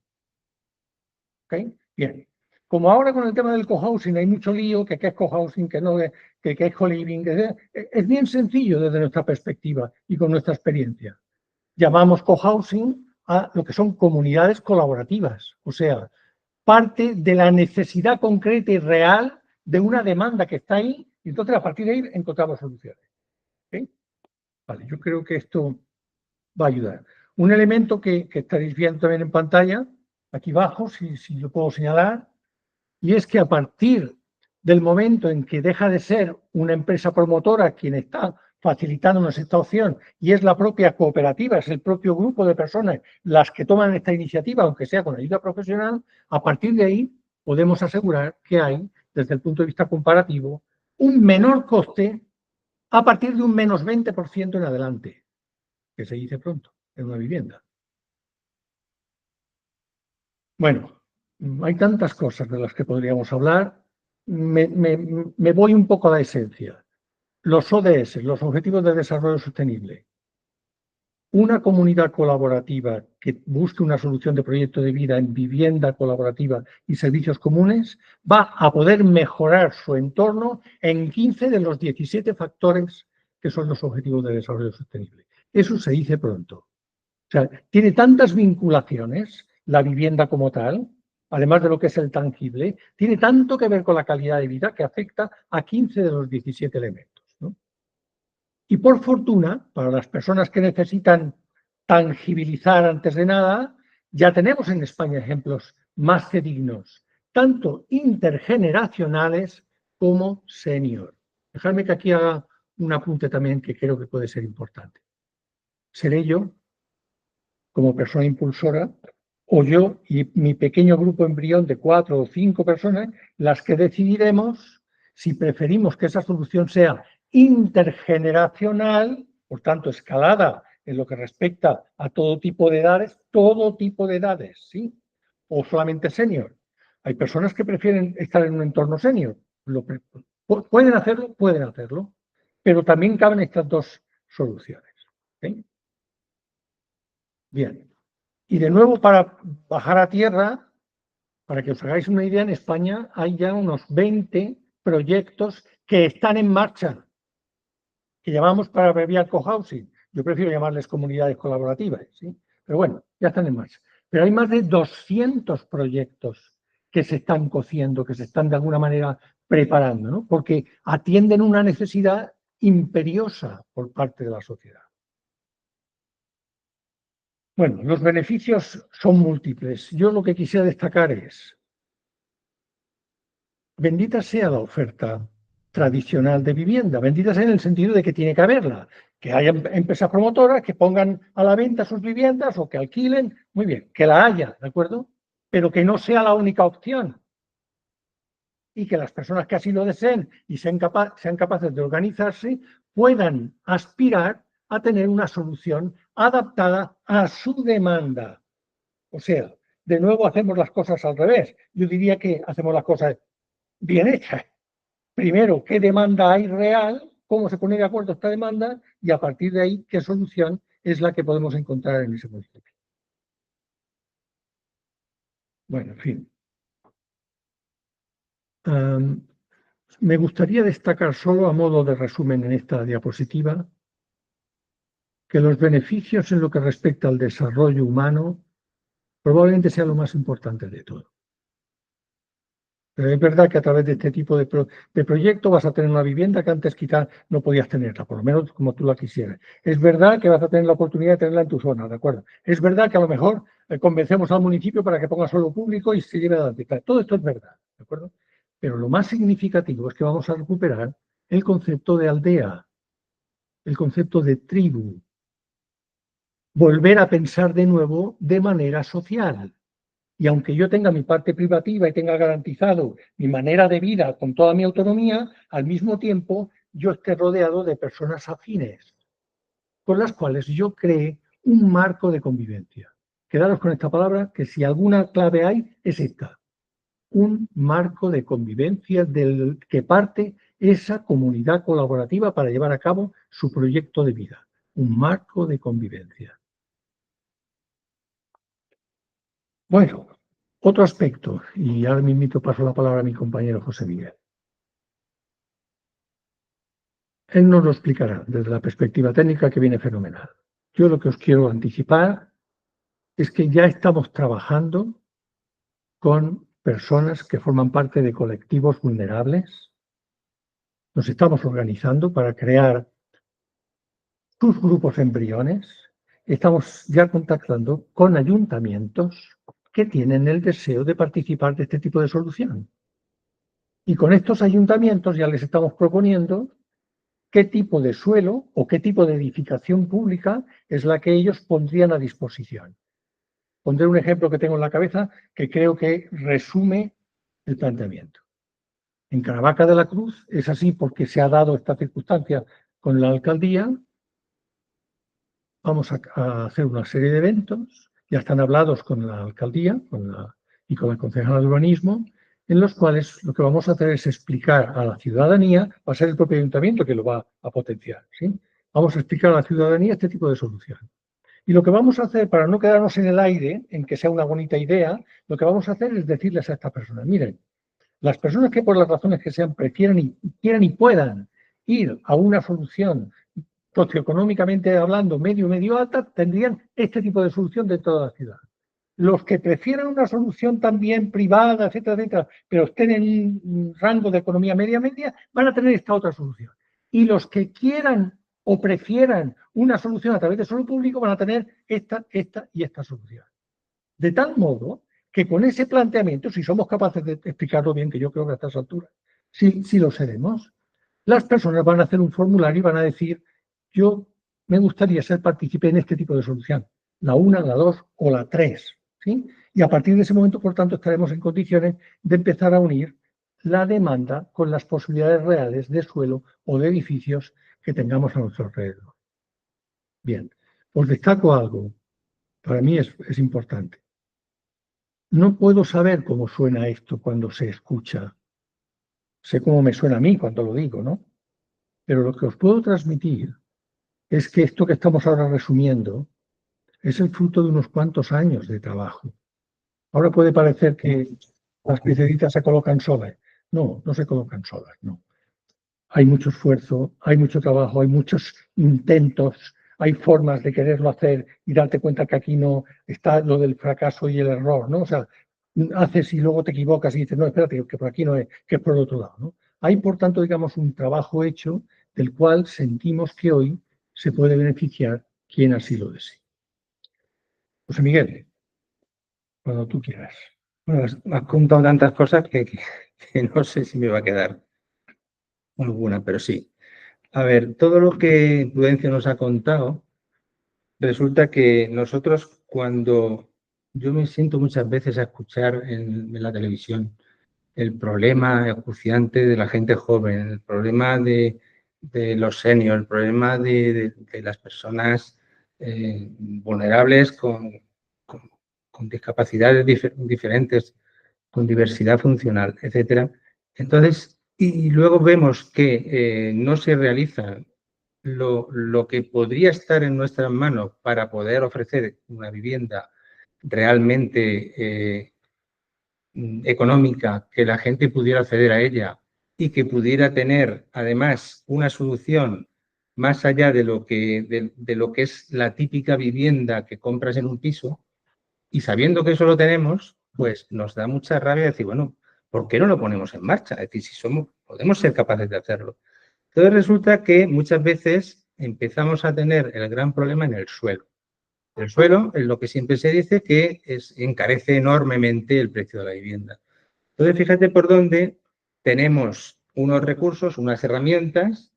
¿Okay? Bien. Como ahora con el tema del cohousing hay mucho lío, que qué es cohousing, que no, que es co-living, es bien sencillo desde nuestra perspectiva y con nuestra experiencia. Llamamos cohousing a lo que son comunidades colaborativas, o sea, parte de la necesidad concreta y real de una demanda que está ahí, y entonces a partir de ahí encontramos soluciones. ¿Okay? Vale, yo creo que esto va a ayudar. Un elemento que estaréis viendo también en pantalla, aquí abajo, si lo puedo señalar, y es que a partir del momento en que deja de ser una empresa promotora quien está facilitándonos esta opción y es la propia cooperativa, es el propio grupo de personas las que toman esta iniciativa, aunque sea con ayuda profesional, a partir de ahí podemos asegurar que hay, desde el punto de vista comparativo, un menor coste a partir de un menos 20% en adelante, que se dice pronto, en una vivienda. Bueno, hay tantas cosas de las que podríamos hablar. Me voy un poco a la esencia. Los ODS, los Objetivos de Desarrollo Sostenible. Una comunidad colaborativa que busque una solución de proyecto de vida en vivienda colaborativa y servicios comunes va a poder mejorar su entorno en 15 de los 17 factores que son los Objetivos de Desarrollo Sostenible. Eso se dice pronto. O sea, tiene tantas vinculaciones la vivienda como tal, además de lo que es el tangible, tiene tanto que ver con la calidad de vida que afecta a 15 de los 17 elementos, ¿no? Y por fortuna, para las personas que necesitan tangibilizar antes de nada, ya tenemos en España ejemplos más que dignos, tanto intergeneracionales como senior. Dejadme que aquí haga un apunte también que creo que puede ser importante. Seré yo, como persona impulsora, o yo y mi pequeño grupo embrión de 4 o 5 personas, las que decidiremos si preferimos que esa solución sea intergeneracional, por tanto escalada en lo que respecta a todo tipo de edades, ¿sí? O solamente senior. Hay personas que prefieren estar en un entorno senior. Pueden hacerlo, pero también caben estas dos soluciones. ¿Sí? Bien. Y de nuevo, para bajar a tierra, para que os hagáis una idea, en España hay ya unos 20 proyectos que están en marcha, que llamamos para abreviar cohousing. Yo prefiero llamarles comunidades colaborativas, ¿sí? Pero bueno, ya están en marcha. Pero hay más de 200 proyectos que se están cociendo, que se están de alguna manera preparando, ¿no? Porque atienden una necesidad imperiosa por parte de la sociedad. Bueno, los beneficios son múltiples. Yo lo que quisiera destacar es, bendita sea la oferta tradicional de vivienda, bendita sea en el sentido de que tiene que haberla, que haya empresas promotoras que pongan a la venta sus viviendas o que alquilen, muy bien, que la haya, ¿de acuerdo? Pero que no sea la única opción y que las personas que así lo deseen y sean capaces de organizarse puedan aspirar a tener una solución adaptada a su demanda. O sea, de nuevo hacemos las cosas al revés. Yo diría que hacemos las cosas bien hechas. Primero, ¿qué demanda hay real? ¿Cómo se pone de acuerdo esta demanda? Y a partir de ahí, ¿qué solución es la que podemos encontrar en ese municipio? Bueno, en fin. Me gustaría destacar solo a modo de resumen en esta diapositiva que los beneficios en lo que respecta al desarrollo humano probablemente sea lo más importante de todo. Pero es verdad que a través de este tipo de proyecto vas a tener una vivienda que antes quizás no podías tenerla, por lo menos como tú la quisieras. Es verdad que vas a tener la oportunidad de tenerla en tu zona, ¿de acuerdo? Es verdad que a lo mejor convencemos al municipio para que ponga suelo público y se lleve adelante. Claro, todo esto es verdad, ¿de acuerdo? Pero lo más significativo es que vamos a recuperar el concepto de aldea, el concepto de tribu, volver a pensar de nuevo de manera social. Y aunque yo tenga mi parte privativa y tenga garantizado mi manera de vida con toda mi autonomía, al mismo tiempo yo esté rodeado de personas afines, con las cuales yo cree un marco de convivencia. Quedaros con esta palabra, que si alguna clave hay, es esta. Un marco de convivencia del que parte esa comunidad colaborativa para llevar a cabo su proyecto de vida. Un marco de convivencia. Bueno, otro aspecto, y ahora mismo paso la palabra a mi compañero José Miguel. Él nos lo explicará desde la perspectiva técnica, que viene fenomenal. Yo lo que os quiero anticipar es que ya estamos trabajando con personas que forman parte de colectivos vulnerables. Nos estamos organizando para crear sus grupos embriones. Estamos ya contactando con ayuntamientos que tienen el deseo de participar de este tipo de solución. Y con estos ayuntamientos ya les estamos proponiendo qué tipo de suelo o qué tipo de edificación pública es la que ellos pondrían a disposición. Pondré un ejemplo que tengo en la cabeza que creo que resume el planteamiento. En Caravaca de la Cruz es así porque se ha dado esta circunstancia con la alcaldía. Vamos a hacer una serie de eventos, ya están hablados con la alcaldía y con la concejala de urbanismo, en los cuales lo que vamos a hacer es explicar a la ciudadanía, va a ser el propio ayuntamiento que lo va a potenciar, ¿sí? Vamos a explicar a la ciudadanía este tipo de solución. Y lo que vamos a hacer, para no quedarnos en el aire, en que sea una bonita idea, lo que vamos a hacer es decirles a estas personas, miren, las personas que por las razones que sean prefieran y quieran y puedan ir a una solución socioeconómicamente hablando medio alta, tendrían este tipo de solución de toda la ciudad. Los que prefieran una solución también privada, etcétera, pero estén en un rango de economía media, van a tener esta otra solución. Y los que quieran o prefieran una solución a través de suelo público van a tener esta y esta solución. De tal modo que con ese planteamiento, si somos capaces de explicarlo bien, que yo creo que a estas alturas sí lo seremos, las personas van a hacer un formulario y van a decir, yo me gustaría ser partícipe en este tipo de solución, la 1, la 2 o la 3, ¿sí? Y a partir de ese momento, por tanto, estaremos en condiciones de empezar a unir la demanda con las posibilidades reales de suelo o de edificios que tengamos a nuestro alrededor. Bien, os destaco algo, para mí es importante. No puedo saber cómo suena esto cuando se escucha. Sé cómo me suena a mí cuando lo digo, ¿no? Pero lo que os puedo transmitir es que esto que estamos ahora resumiendo es el fruto de unos cuantos años de trabajo. Ahora puede parecer que las piedrecitas se colocan solas. No, no se colocan solas, no. Hay mucho esfuerzo, hay mucho trabajo, hay muchos intentos, hay formas de quererlo hacer y darte cuenta que aquí no está lo del fracaso y el error, ¿no? O sea, haces y luego te equivocas y dices, no, espérate, que por aquí no es, que es por el otro lado, ¿no? Hay, por tanto, digamos, un trabajo hecho del cual sentimos que hoy se puede beneficiar quien así lo desee. José Miguel, cuando tú quieras. Bueno, me has contado tantas cosas que no sé si me va a quedar alguna, pero sí. A ver, todo lo que Prudencio nos ha contado, resulta que nosotros cuando yo me siento muchas veces a escuchar en la televisión el problema acuciante de la gente joven, el problema de los seniors, el problema de las personas vulnerables con discapacidades diferentes, con diversidad funcional, etcétera. Entonces, y luego vemos que no se realiza lo que podría estar en nuestras manos para poder ofrecer una vivienda realmente económica, que la gente pudiera acceder a ella y que pudiera tener además una solución más allá de lo que es la típica vivienda que compras en un piso, y sabiendo que eso lo tenemos, pues nos da mucha rabia decir, bueno, ¿por qué no lo ponemos en marcha? Es decir, si podemos ser capaces de hacerlo. Entonces resulta que muchas veces empezamos a tener el gran problema en el suelo. El suelo es lo que siempre se dice que encarece enormemente el precio de la vivienda. Entonces, fíjate por dónde tenemos unos recursos, unas herramientas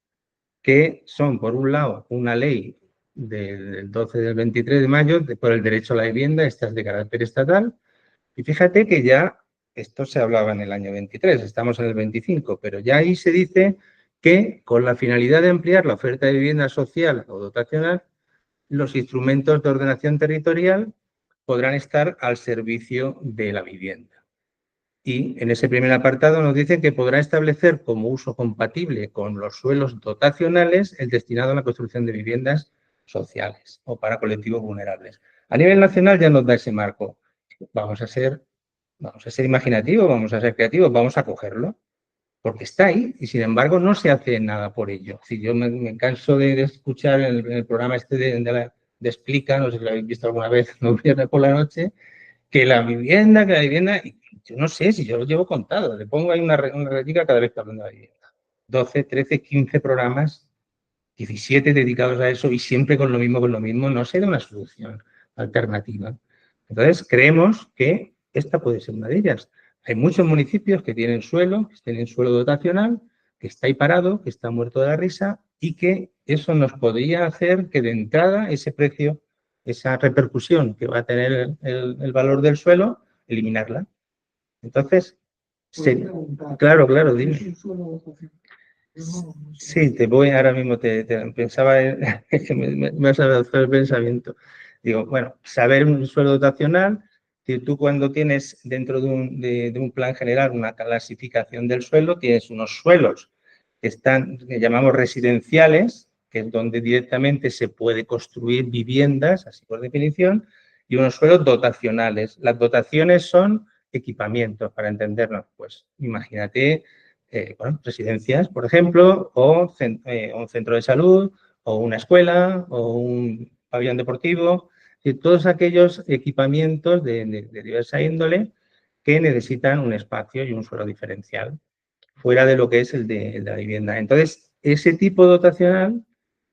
que son, por un lado, una ley del 12 del 23 de mayo por el derecho a la vivienda, esta es de carácter estatal, y fíjate que ya, esto se hablaba en el año 23, estamos en el 25, pero ya ahí se dice que con la finalidad de ampliar la oferta de vivienda social o dotacional, los instrumentos de ordenación territorial podrán estar al servicio de la vivienda. Y en ese primer apartado nos dicen que podrá establecer como uso compatible con los suelos dotacionales el destinado a la construcción de viviendas sociales o para colectivos vulnerables. A nivel nacional ya nos da ese marco. Vamos a ser imaginativos, vamos a ser creativos, vamos a cogerlo, porque está ahí y sin embargo no se hace nada por ello. Si yo me canso de escuchar en el programa este de Explica, no sé si lo habéis visto alguna vez, no viernes por la noche, que la vivienda, yo no sé si yo lo llevo contado, le pongo ahí una ratica cada vez que hablo de la vivienda. 12, 13, 15 programas, 17 dedicados a eso y siempre con lo mismo, no será una solución alternativa. Entonces, creemos que esta puede ser una de ellas. Hay muchos municipios que tienen suelo dotacional, que está ahí parado, que está muerto de la risa y que eso nos podría hacer que de entrada ese precio, esa repercusión que va a tener el valor del suelo, eliminarla. Entonces, claro, dime. Sí, ahora mismo pensaba, que me has avanzado el pensamiento. Digo, bueno, saber un suelo dotacional, que tú cuando tienes dentro de un plan general una clasificación del suelo, tienes unos suelos que llamamos residenciales, que es donde directamente se puede construir viviendas, así por definición, y unos suelos dotacionales. Las dotaciones son equipamientos, para entendernos. Pues imagínate, residencias, por ejemplo, o un centro de salud, o una escuela, o un pabellón deportivo, y todos aquellos equipamientos de diversa índole que necesitan un espacio y un suelo diferencial, fuera de lo que es el de la vivienda. Entonces, ese tipo dotacional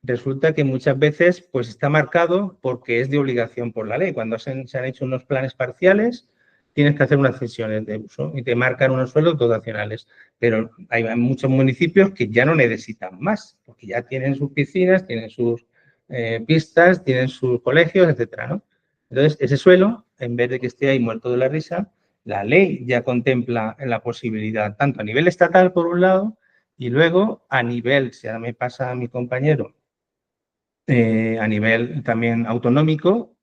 resulta que muchas veces pues, está marcado porque es de obligación por la ley. Cuando se han hecho unos planes parciales, tienes que hacer unas cesiones de uso y te marcan unos suelos dotacionales. Pero hay muchos municipios que ya no necesitan más, porque ya tienen sus piscinas, tienen sus pistas, tienen sus colegios, etcétera, ¿no? Entonces, ese suelo, en vez de que esté ahí muerto de la risa, la ley ya contempla la posibilidad, tanto a nivel estatal, por un lado, y luego a nivel, si ahora me pasa a mi compañero, a nivel también autonómico,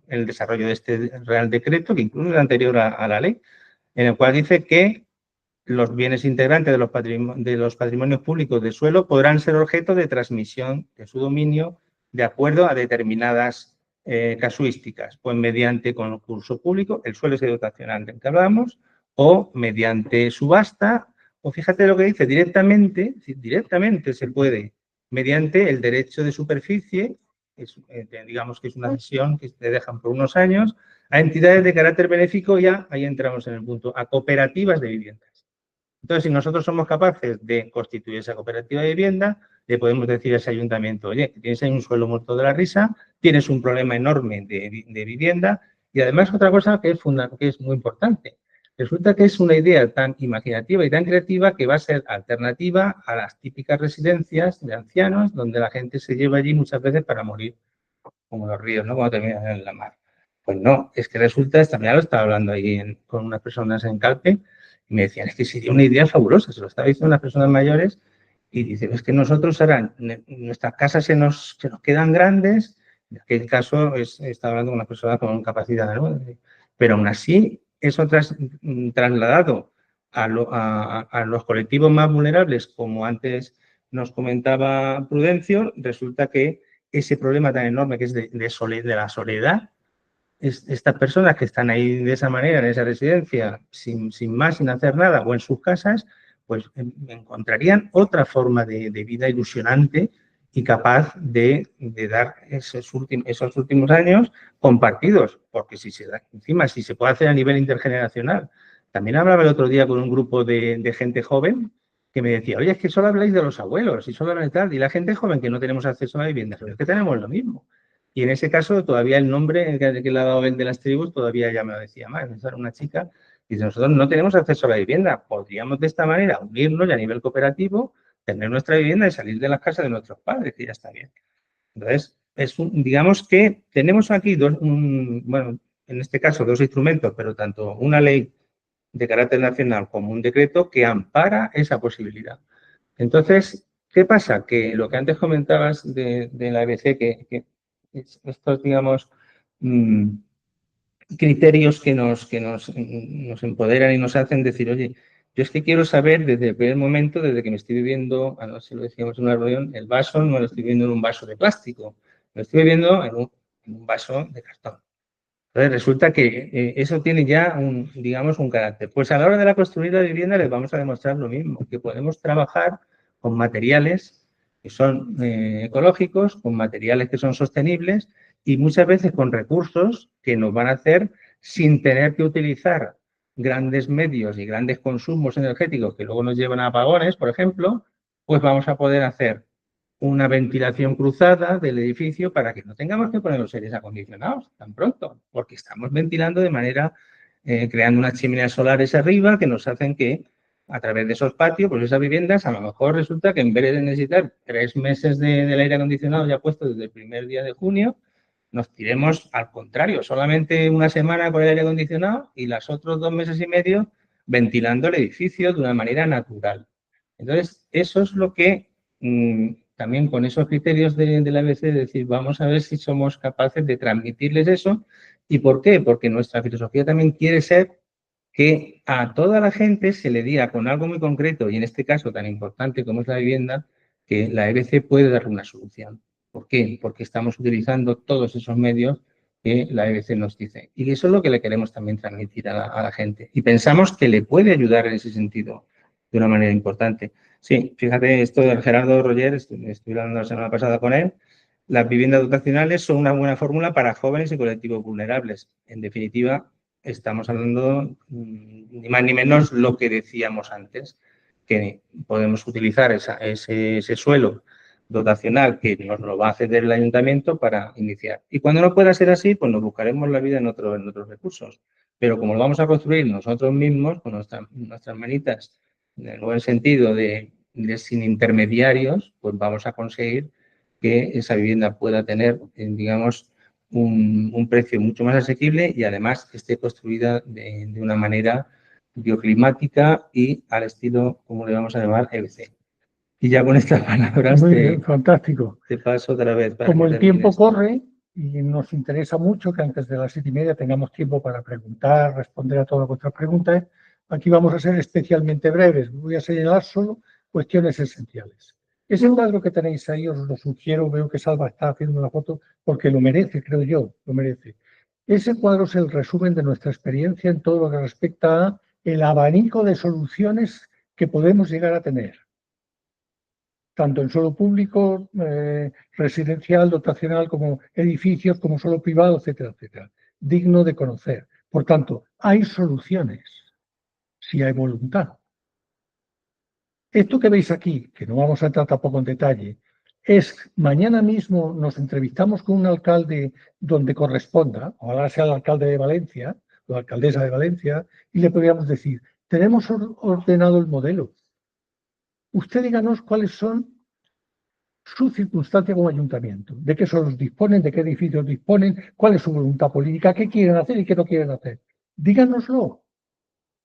el desarrollo de este Real Decreto, que incluye el anterior a la ley, en el cual dice que los bienes integrantes de los patrimonios públicos de suelo podrán ser objeto de transmisión de su dominio de acuerdo a determinadas casuísticas, pues mediante concurso público, el suelo ese dotacional del que hablamos, o mediante subasta, o fíjate lo que dice, directamente se puede, mediante el derecho de superficie, digamos que es una cesión que te dejan por unos años, a entidades de carácter benéfico, ya ahí entramos en el punto, a cooperativas de viviendas. Entonces, si nosotros somos capaces de constituir esa cooperativa de vivienda, le podemos decir a ese ayuntamiento, oye, tienes ahí un suelo muerto de la risa, tienes un problema enorme de vivienda y además otra cosa que es muy importante. Resulta que es una idea tan imaginativa y tan creativa que va a ser alternativa a las típicas residencias de ancianos donde la gente se lleva allí muchas veces para morir, como los ríos, ¿no? Cuando terminan en la mar. Pues no, es que resulta, también lo estaba hablando ahí con unas personas en Calpe, y me decían, es que sería una idea fabulosa, se lo estaba diciendo a las personas mayores, y dicen, es que nosotros ahora, nuestras casas se nos quedan grandes, en aquel caso estaba hablando con una persona con capacidad, ¿no? Pero aún así, eso trasladado a los colectivos más vulnerables, como antes nos comentaba Prudencio, resulta que ese problema tan enorme que es de la soledad, estas personas que están ahí de esa manera, en esa residencia, sin más, sin hacer nada, o en sus casas, pues encontrarían otra forma de vida ilusionante y capaz de dar esos últimos años compartidos, porque si se puede hacer a nivel intergeneracional. También hablaba el otro día con un grupo de gente joven que me decía, oye, es que solo habláis de los abuelos y solo habláis de tal, y la gente joven que no tenemos acceso a la vivienda, pero es que tenemos lo mismo. Y en ese caso, todavía el nombre que le ha dado el de las tribus todavía ya me lo decía más. Era una chica y dice, nosotros no tenemos acceso a la vivienda. Podríamos de esta manera unirnos y a nivel cooperativo tener nuestra vivienda y salir de las casas de nuestros padres, que ya está bien. Entonces, digamos que tenemos aquí bueno, en este caso dos instrumentos, pero tanto una ley de carácter nacional como un decreto que ampara esa posibilidad. Entonces, ¿qué pasa? Que lo que antes comentabas de la EBC, que estos, digamos, criterios que nos empoderan y nos hacen decir, oye, yo es que quiero saber desde el primer momento, desde que me estoy bebiendo, a no sé si lo decíamos en una reunión, el vaso no lo estoy viendo en un vaso de plástico, lo estoy bebiendo en un vaso de cartón. Entonces, resulta que eso tiene ya, digamos, un carácter. Pues a la hora de la construir la vivienda les vamos a demostrar lo mismo, que podemos trabajar con materiales que son ecológicos, con materiales que son sostenibles y muchas veces con recursos que nos van a hacer sin tener que utilizar grandes medios y grandes consumos energéticos que luego nos llevan a apagones, por ejemplo, pues vamos a poder hacer una ventilación cruzada del edificio para que no tengamos que poner los aires acondicionados tan pronto, porque estamos ventilando de manera, creando unas chimeneas solares arriba que nos hacen que a través de esos patios, pues esas viviendas, a lo mejor resulta que en vez de necesitar 3 meses del aire acondicionado ya puesto desde el primer día de junio, nos tiremos al contrario, solamente una semana con el aire acondicionado y los otros 2 meses y medio ventilando el edificio de una manera natural. Entonces, eso es lo que también con esos criterios de la ABC, decir, vamos a ver si somos capaces de transmitirles eso. ¿Y por qué? Porque nuestra filosofía también quiere ser que a toda la gente se le diga con algo muy concreto, y en este caso tan importante como es la vivienda, que la EBC puede darle una solución. ¿Por qué? Porque estamos utilizando todos esos medios que la EBC nos dice. Y eso es lo que le queremos también transmitir a la gente. Y pensamos que le puede ayudar en ese sentido de una manera importante. Sí, fíjate, esto de Gerardo Roger, estuve hablando la semana pasada con él, las viviendas dotacionales son una buena fórmula para jóvenes y colectivos vulnerables. En definitiva, estamos hablando ni más ni menos lo que decíamos antes, que podemos utilizar ese suelo dotacional que nos lo va a ceder el ayuntamiento para iniciar. Y cuando no pueda ser así, pues nos buscaremos la vida en otros recursos. Pero como lo vamos a construir nosotros mismos, con nuestras manitas, en el buen sentido de sin intermediarios, pues vamos a conseguir que esa vivienda pueda tener, digamos, un precio mucho más asequible y además esté construida de una manera bioclimática y al estilo, como le vamos a llamar, EBC. Y ya con estas palabras Muy bien, fantástico. te paso otra vez. Como el tiempo corre y nos interesa mucho que antes de las 7:30 tengamos tiempo para preguntar, responder a todas vuestras preguntas, aquí vamos a ser especialmente breves. Voy a señalar solo cuestiones esenciales. Ese cuadro que tenéis ahí, os lo sugiero, veo que Salva está haciendo una foto porque lo merece, creo yo, lo merece. Ese cuadro es el resumen de nuestra experiencia en todo lo que respecta a el abanico de soluciones que podemos llegar a tener, tanto en suelo público, residencial, dotacional, como edificios, como suelo privado, etcétera, etcétera. Digno de conocer. Por tanto, hay soluciones, si hay voluntad. Esto que veis aquí, que no vamos a entrar tampoco en detalle, es mañana mismo nos entrevistamos con un alcalde donde corresponda, ojalá sea el alcalde de Valencia, o la alcaldesa de Valencia, y le podríamos decir, tenemos ordenado el modelo. Usted díganos cuáles son su circunstancia como ayuntamiento, de qué solos disponen, de qué edificios disponen, cuál es su voluntad política, qué quieren hacer y qué no quieren hacer. Díganoslo,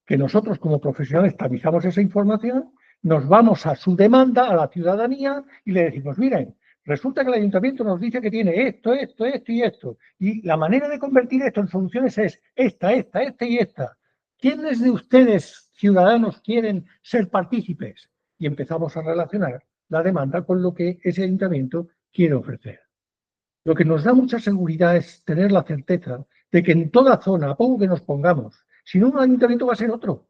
que nosotros como profesionales tamizamos esa información, nos vamos a su demanda, a la ciudadanía, y le decimos, miren, resulta que el ayuntamiento nos dice que tiene esto, esto, esto y esto, y la manera de convertir esto en soluciones es esta y esta. ¿Quiénes de ustedes, ciudadanos, quieren ser partícipes? Y empezamos a relacionar la demanda con lo que ese ayuntamiento quiere ofrecer. Lo que nos da mucha seguridad es tener la certeza de que en toda zona, a poco que nos pongamos, si no un ayuntamiento va a ser otro.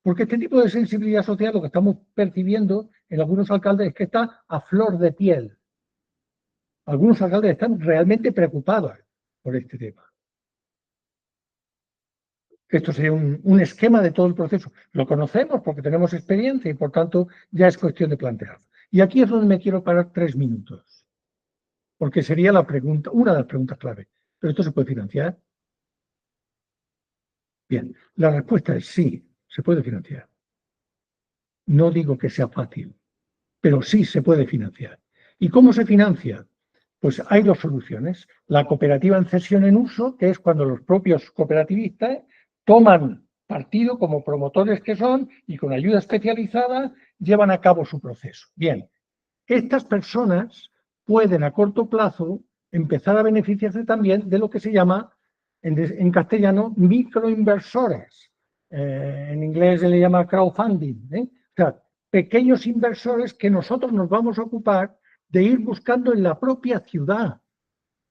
Porque este tipo de sensibilidad social, lo que estamos percibiendo en algunos alcaldes es que está a flor de piel. Algunos alcaldes están realmente preocupados por este tema. Esto sería un esquema de todo el proceso. Lo conocemos porque tenemos experiencia y, por tanto, ya es cuestión de plantearlo. Y aquí es donde me quiero parar 3 minutos, porque sería la pregunta, una de las preguntas clave. ¿Pero esto se puede financiar? Bien, la respuesta es sí, se puede financiar. No digo que sea fácil, pero sí se puede financiar. ¿Y cómo se financia? Pues hay 2 soluciones. La cooperativa en cesión en uso, que es cuando los propios cooperativistas toman partido como promotores que son y con ayuda especializada llevan a cabo su proceso. Bien, estas personas pueden a corto plazo empezar a beneficiarse también de lo que se llama en castellano microinversores. En inglés se le llama crowdfunding. O sea, pequeños inversores que nosotros nos vamos a ocupar de ir buscando en la propia ciudad.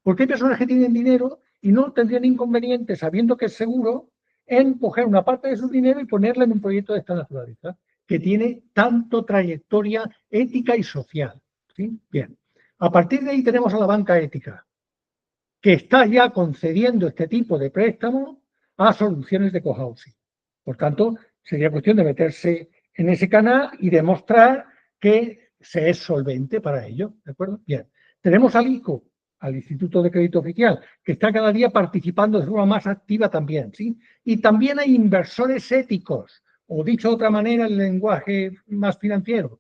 Porque hay personas que tienen dinero y no tendrían inconveniente, sabiendo que es seguro, en coger una parte de su dinero y ponerla en un proyecto de esta naturaleza, que tiene tanto trayectoria ética y social. ¿Sí? Bien. A partir de ahí tenemos a la banca ética, que está ya concediendo este tipo de préstamos a soluciones de cohousing. Por tanto, sería cuestión de meterse en ese canal y demostrar que se es solvente para ello. ¿De acuerdo? Bien. Tenemos al ICO, al Instituto de Crédito Oficial, que está cada día participando de forma más activa también. ¿Sí? Y también hay inversores éticos, o dicho de otra manera, el lenguaje más financiero,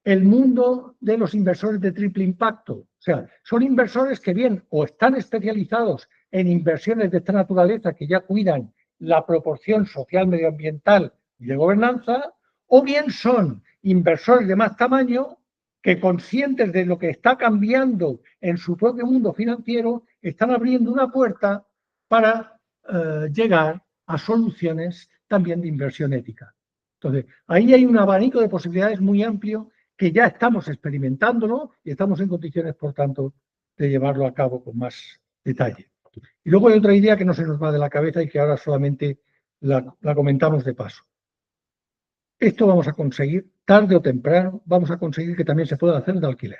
el mundo de los inversores de triple impacto. O sea, son inversores que bien o están especializados en inversiones de esta naturaleza que ya cuidan la proporción social, medioambiental y de gobernanza, o bien son inversores de más tamaño que, conscientes de lo que está cambiando en su propio mundo financiero, están abriendo una puerta para llegar a soluciones también de inversión ética. Entonces, ahí hay un abanico de posibilidades muy amplio que ya estamos experimentándolo y estamos en condiciones, por tanto, de llevarlo a cabo con más detalle. Y luego hay otra idea que no se nos va de la cabeza y que ahora solamente la comentamos de paso. Esto vamos a conseguir, tarde o temprano, vamos a conseguir que también se pueda hacer de alquiler.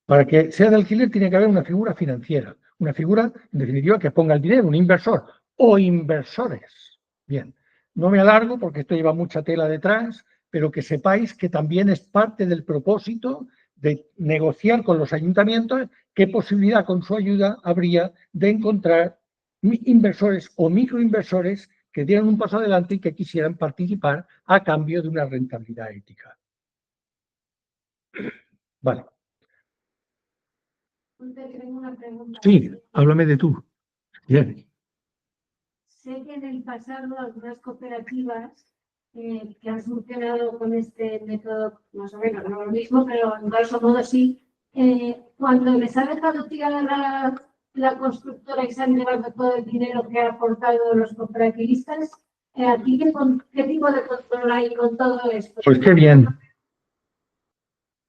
Para que sea de alquiler tiene que haber una figura financiera, una figura, en definitiva, que ponga el dinero, un inversor o inversores. Bien, no me alargo porque esto lleva mucha tela detrás. pero que sepáis que también es parte del propósito de negociar con los ayuntamientos qué posibilidad con su ayuda habría de encontrar inversores o microinversores que dieran un paso adelante y que quisieran participar a cambio de una rentabilidad ética. Vale. Tengo una pregunta. Sí, háblame de tú. Bien. Sé que en el pasado algunas cooperativas que han funcionado con este método, más o menos, no lo mismo, pero en grosso modo sí, cuando les ha dejado tirar la constructora y se han llevado todo el dinero que han aportado los cooperativistas, ¿aquí qué tipo de control hay con todo esto? Pues qué bien.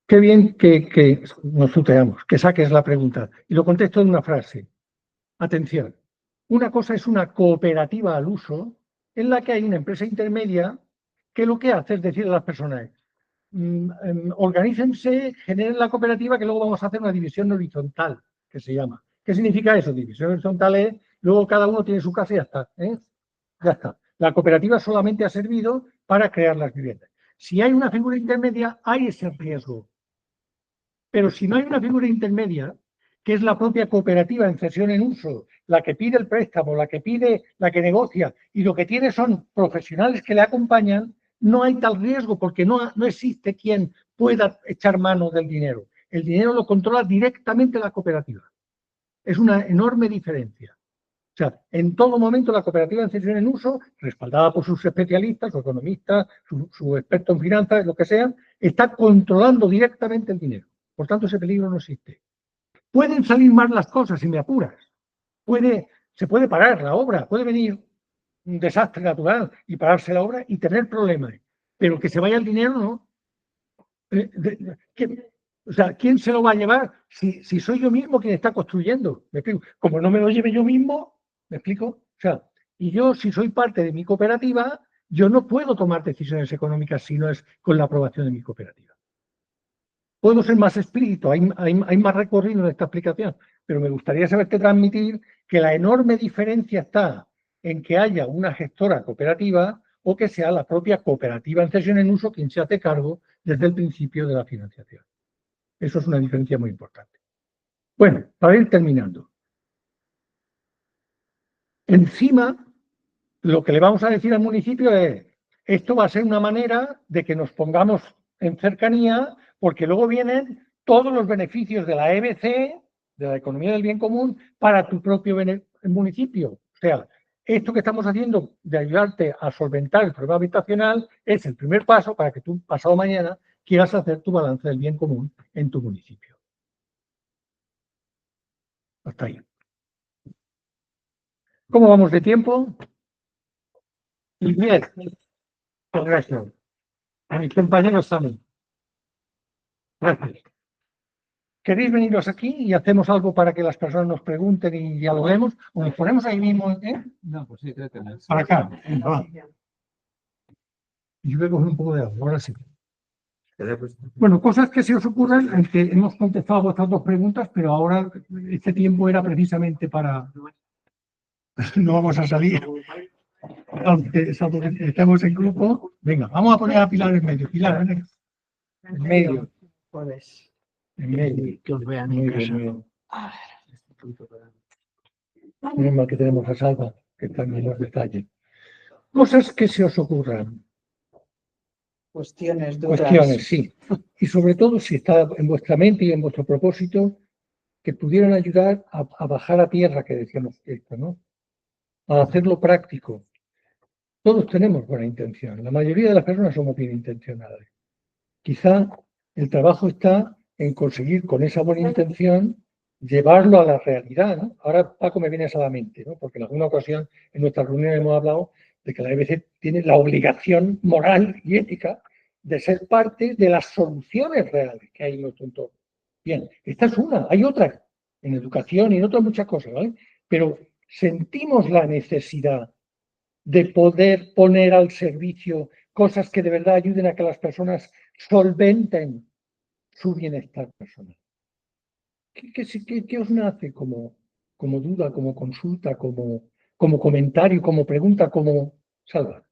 Qué bien que nos tuteamos, que saques la pregunta. Y lo contesto en una frase. Atención. Una cosa es una cooperativa al uso en la que hay una empresa intermedia que lo que hace es decirle a las personas, organícense, generen la cooperativa que luego vamos a hacer una división horizontal, que se llama. ¿Qué significa eso? División horizontal es, luego cada uno tiene su casa y ya está. Ya está. La cooperativa solamente ha servido para crear las viviendas. Si hay una figura intermedia, hay ese riesgo. Pero si no hay una figura intermedia, que es la propia cooperativa en cesión en uso, la que pide el préstamo, la que negocia, y lo que tiene son profesionales que le acompañan, no hay tal riesgo porque no existe quien pueda echar mano del dinero. El dinero lo controla directamente la cooperativa. Es una enorme diferencia. O sea, en todo momento la cooperativa en cesión en uso, respaldada por sus especialistas, su economista, su experto en finanzas, lo que sea, está controlando directamente el dinero. Por tanto, ese peligro no existe. Pueden salir mal las cosas si me apuras. Se puede parar la obra, puede venir un desastre natural y pararse la obra y tener problemas. Pero que se vaya el dinero, no. O sea, ¿quién se lo va a llevar si soy yo mismo quien está construyendo? ¿Me explico? Como no me lo lleve yo mismo, ¿me explico? O sea, y yo, si soy parte de mi cooperativa, yo no puedo tomar decisiones económicas si no es con la aprobación de mi cooperativa. Puedo ser más explícito, hay más recorrido en esta explicación, pero me gustaría saberte transmitir que la enorme diferencia está en que haya una gestora cooperativa o que sea la propia cooperativa en cesión en uso quien se hace cargo desde el principio de la financiación. Eso es una diferencia muy importante. Bueno, para ir terminando. Encima, lo que le vamos a decir al municipio es, esto va a ser una manera de que nos pongamos en cercanía, porque luego vienen todos los beneficios de la EBC, de la economía del bien común, para tu propio municipio. O sea, esto que estamos haciendo de ayudarte a solventar el problema habitacional es el primer paso para que tú, pasado mañana, quieras hacer tu balance del bien común en tu municipio. Hasta ahí. ¿Cómo vamos de tiempo? Y bien. Gracias. A mis compañeros también. Gracias. ¿Queréis veniros aquí y hacemos algo para que las personas nos pregunten y dialoguemos? ¿O nos ponemos ahí mismo? No, pues sí, creo que no. Para acá. Venga, va. Y yo voy a coger un poco de agua, ahora sí. Bueno, cosas que se os ocurran, en que hemos contestado vuestras dos preguntas, pero ahora este tiempo era precisamente para... No vamos a salir. Aunque estamos en grupo. Venga, vamos a poner a Pilar en medio. Pilar, ven aquí. En medio. Puedes. En medio. Que os vean Muy en bien, casa. muy bien. Menos mal que tenemos a Salva, que está en los detalles. Cosas que se os ocurran. Cuestiones duras. Cuestiones, sí. Y sobre todo, si está en vuestra mente y en vuestro propósito, que pudieran ayudar a bajar a tierra, que decíamos esto, ¿no? A hacerlo práctico. Todos tenemos buena intención. La mayoría de las personas somos bien intencionadas. Quizá el trabajo está en conseguir con esa buena intención llevarlo a la realidad, ¿no? Ahora, Paco, me vienes a la mente, ¿no? Porque en alguna ocasión en nuestras reuniones hemos hablado de que la EBC tiene la obligación moral y ética de ser parte de las soluciones reales que hay en nuestro entorno. Bien, esta es una, hay otras en educación y en otras muchas cosas, ¿vale? Pero sentimos la necesidad de poder poner al servicio cosas que de verdad ayuden a que las personas solventen su bienestar personal. ¿Qué os nace como duda, como consulta, como comentario, como pregunta, como Salva?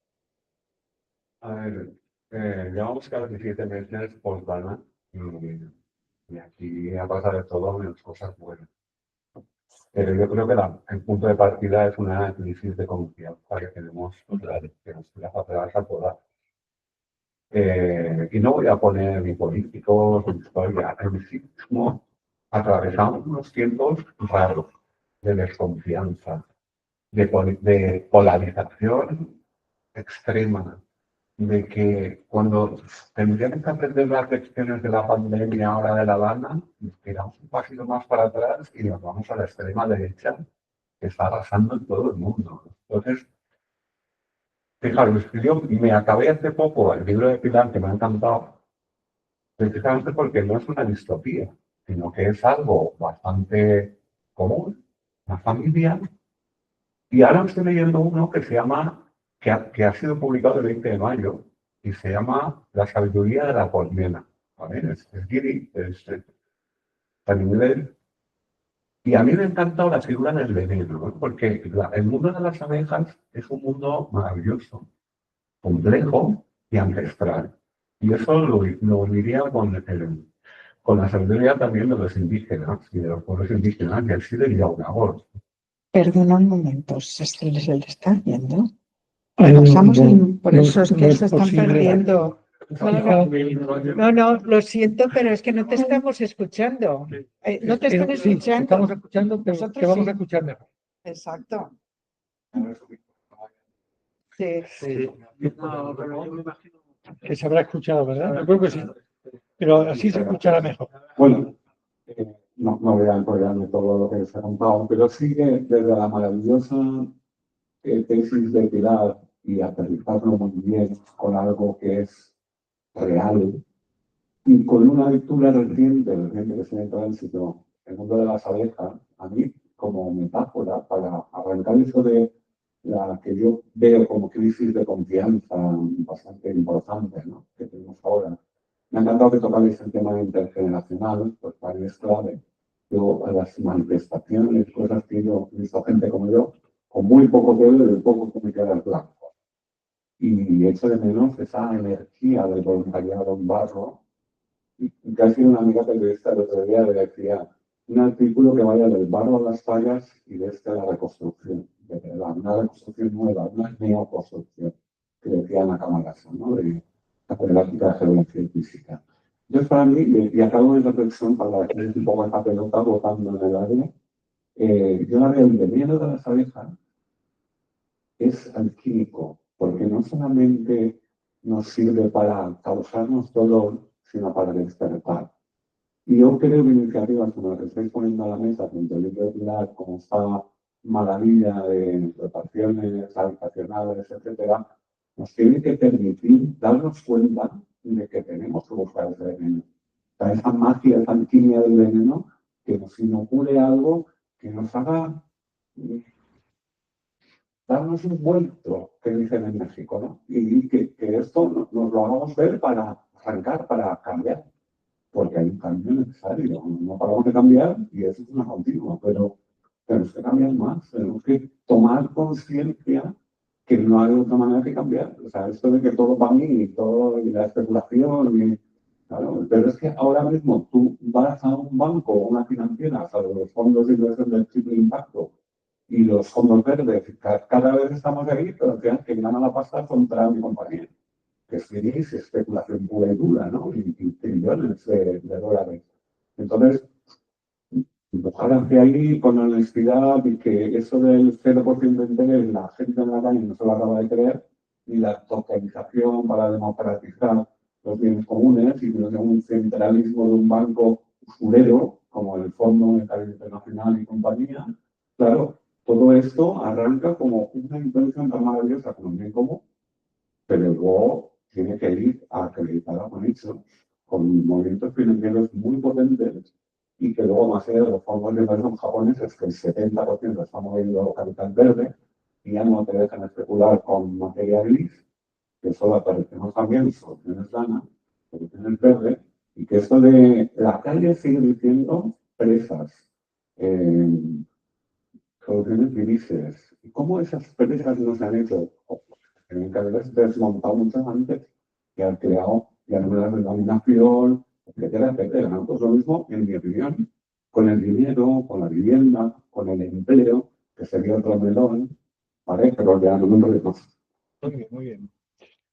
A ver, Llevamos casi 17 meses post-Dana y aquí ha pasado de todo menos cosas buenas. Pero yo creo que el punto de partida es una crisis de confianza que tenemos total, que nos hace todas. Y no voy a poner ni políticos ni historia, en sí mismo atravesamos unos tiempos raros de desconfianza, de polarización extrema, de que cuando tendríamos que aprender las lecciones de la pandemia ahora de la Dana, nos tiramos un pasito más para atrás y nos vamos a la extrema derecha que está arrasando en todo el mundo. Entonces, fijaros, yo me acabé hace poco el libro de Pilar, que me ha encantado, precisamente porque no es una distopía, sino que es algo bastante común, una familia. Y ahora estoy leyendo uno que se llama, que ha sido publicado el 20 de mayo, y se llama La sabiduría de la colmena. ¿Vale? Es Giri, en inglés. Y a mí me ha encantado la figura del veneno, ¿no? Porque el mundo de las abejas es un mundo maravilloso, complejo y ancestral. Y eso lo uniría con la sabiduría también de los indígenas y de los pueblos indígenas, y así de Yaunagor. Perdona un momento, se les está viendo. No, Pasamos no, por no eso es no que es se están posible. perdiendo. No, lo siento, pero es que no te estamos escuchando. No te están Sí, escuchando. estamos escuchando, pero Nosotros te vamos sí. a escuchar mejor. Exacto. Sí. Sí. Que se habrá escuchado, ¿verdad? Yo creo que sí. Pero así se escuchará mejor. Bueno, no voy a enrollarme todo lo que les he contado, pero sí que desde la maravillosa tesis de Pilar y aterrizarlo muy bien con algo que es real y con una lectura reciente que se en tránsito, el mundo de las abejas, a mí como metáfora para arrancar eso de la que yo veo como crisis de confianza bastante importante, ¿no? Que tenemos ahora. Me ha encantado que tocáis el tema intergeneracional, pues para mí es clave. Yo, a las manifestaciones, cosas que yo he visto gente como yo, con muy poco que ver y poco que me queda el blanco. Y echo de menos esa energía del voluntariado en barro. Y casi una amiga periodista el otro día le decía un artículo que vaya del barro a las fallas y de a la reconstrucción, de verdad, una reconstrucción nueva, una neoconstrucción, que decía Ana Camarasa, ¿no? De la problemática de geografía y física. Entonces, para mí, y acabo de reflexión para que un poco esta pelota botando en el aire, yo la veo el veneno de las abejas es alquímico, porque no solamente nos sirve para causarnos dolor, sino para despertar. Y yo creo que iniciativas como las que estáis poniendo a la mesa, junto al libro de Pilar, como esta maravilla de reparaciones habitacionales, etcétera, nos tiene que permitir darnos cuenta de que tenemos que buscar ese veneno. O sea, esa magia, esa alquimia del veneno que nos inocule algo que nos haga darnos un vuelto, que dicen en México, ¿no? Y que esto nos lo hagamos ver para arrancar, para cambiar, porque hay un cambio necesario. No paramos de cambiar y eso es una continua, pero tenemos que cambiar más, tenemos que tomar conciencia que no hay otra manera que cambiar. O sea, esto de que todo para mí y todo y la especulación, claro, pero es que ahora mismo tú vas a un banco o una financiera, o sea, los fondos de inversión del triple impacto, y los fondos verdes, cada vez estamos ahí, pero que gana la pasta contra mi compañía, que es especulación pura y dura, ¿no? Y trillones de dólares. Entonces, empujar hacia ahí con honestidad y que eso del 0% de interés, la gente en la calle no se lo acaba de creer, y la tokenización para democratizar los bienes comunes y no sea un centralismo de un banco usurero, como el Fondo Monetario Internacional y compañía, claro, todo esto arranca como una intención tan maravillosa como el bien común, pero luego tiene que ir acreditada con hechos, con movimientos financieros muy potentes y que luego, más allá de los fondos de inversión japoneses, que el 70% está moviendo capital verde y ya no te dejan especular con materia gris, que solo aparecemos también soluciones lanas, soluciones verdes, y que esto de la calle sigue diciendo presas, soluciones grises. ¿Y cómo esas presas no se han hecho? Tienen que haber desmontado mucho antes. que han creado llanuras de dominación, etcétera, etcétera, ¿no? Pues lo mismo, en mi opinión, con el dinero, con la vivienda, con el empleo, que sería otro melón, ¿vale? Pero ya no me reconoce. Muy bien, muy bien.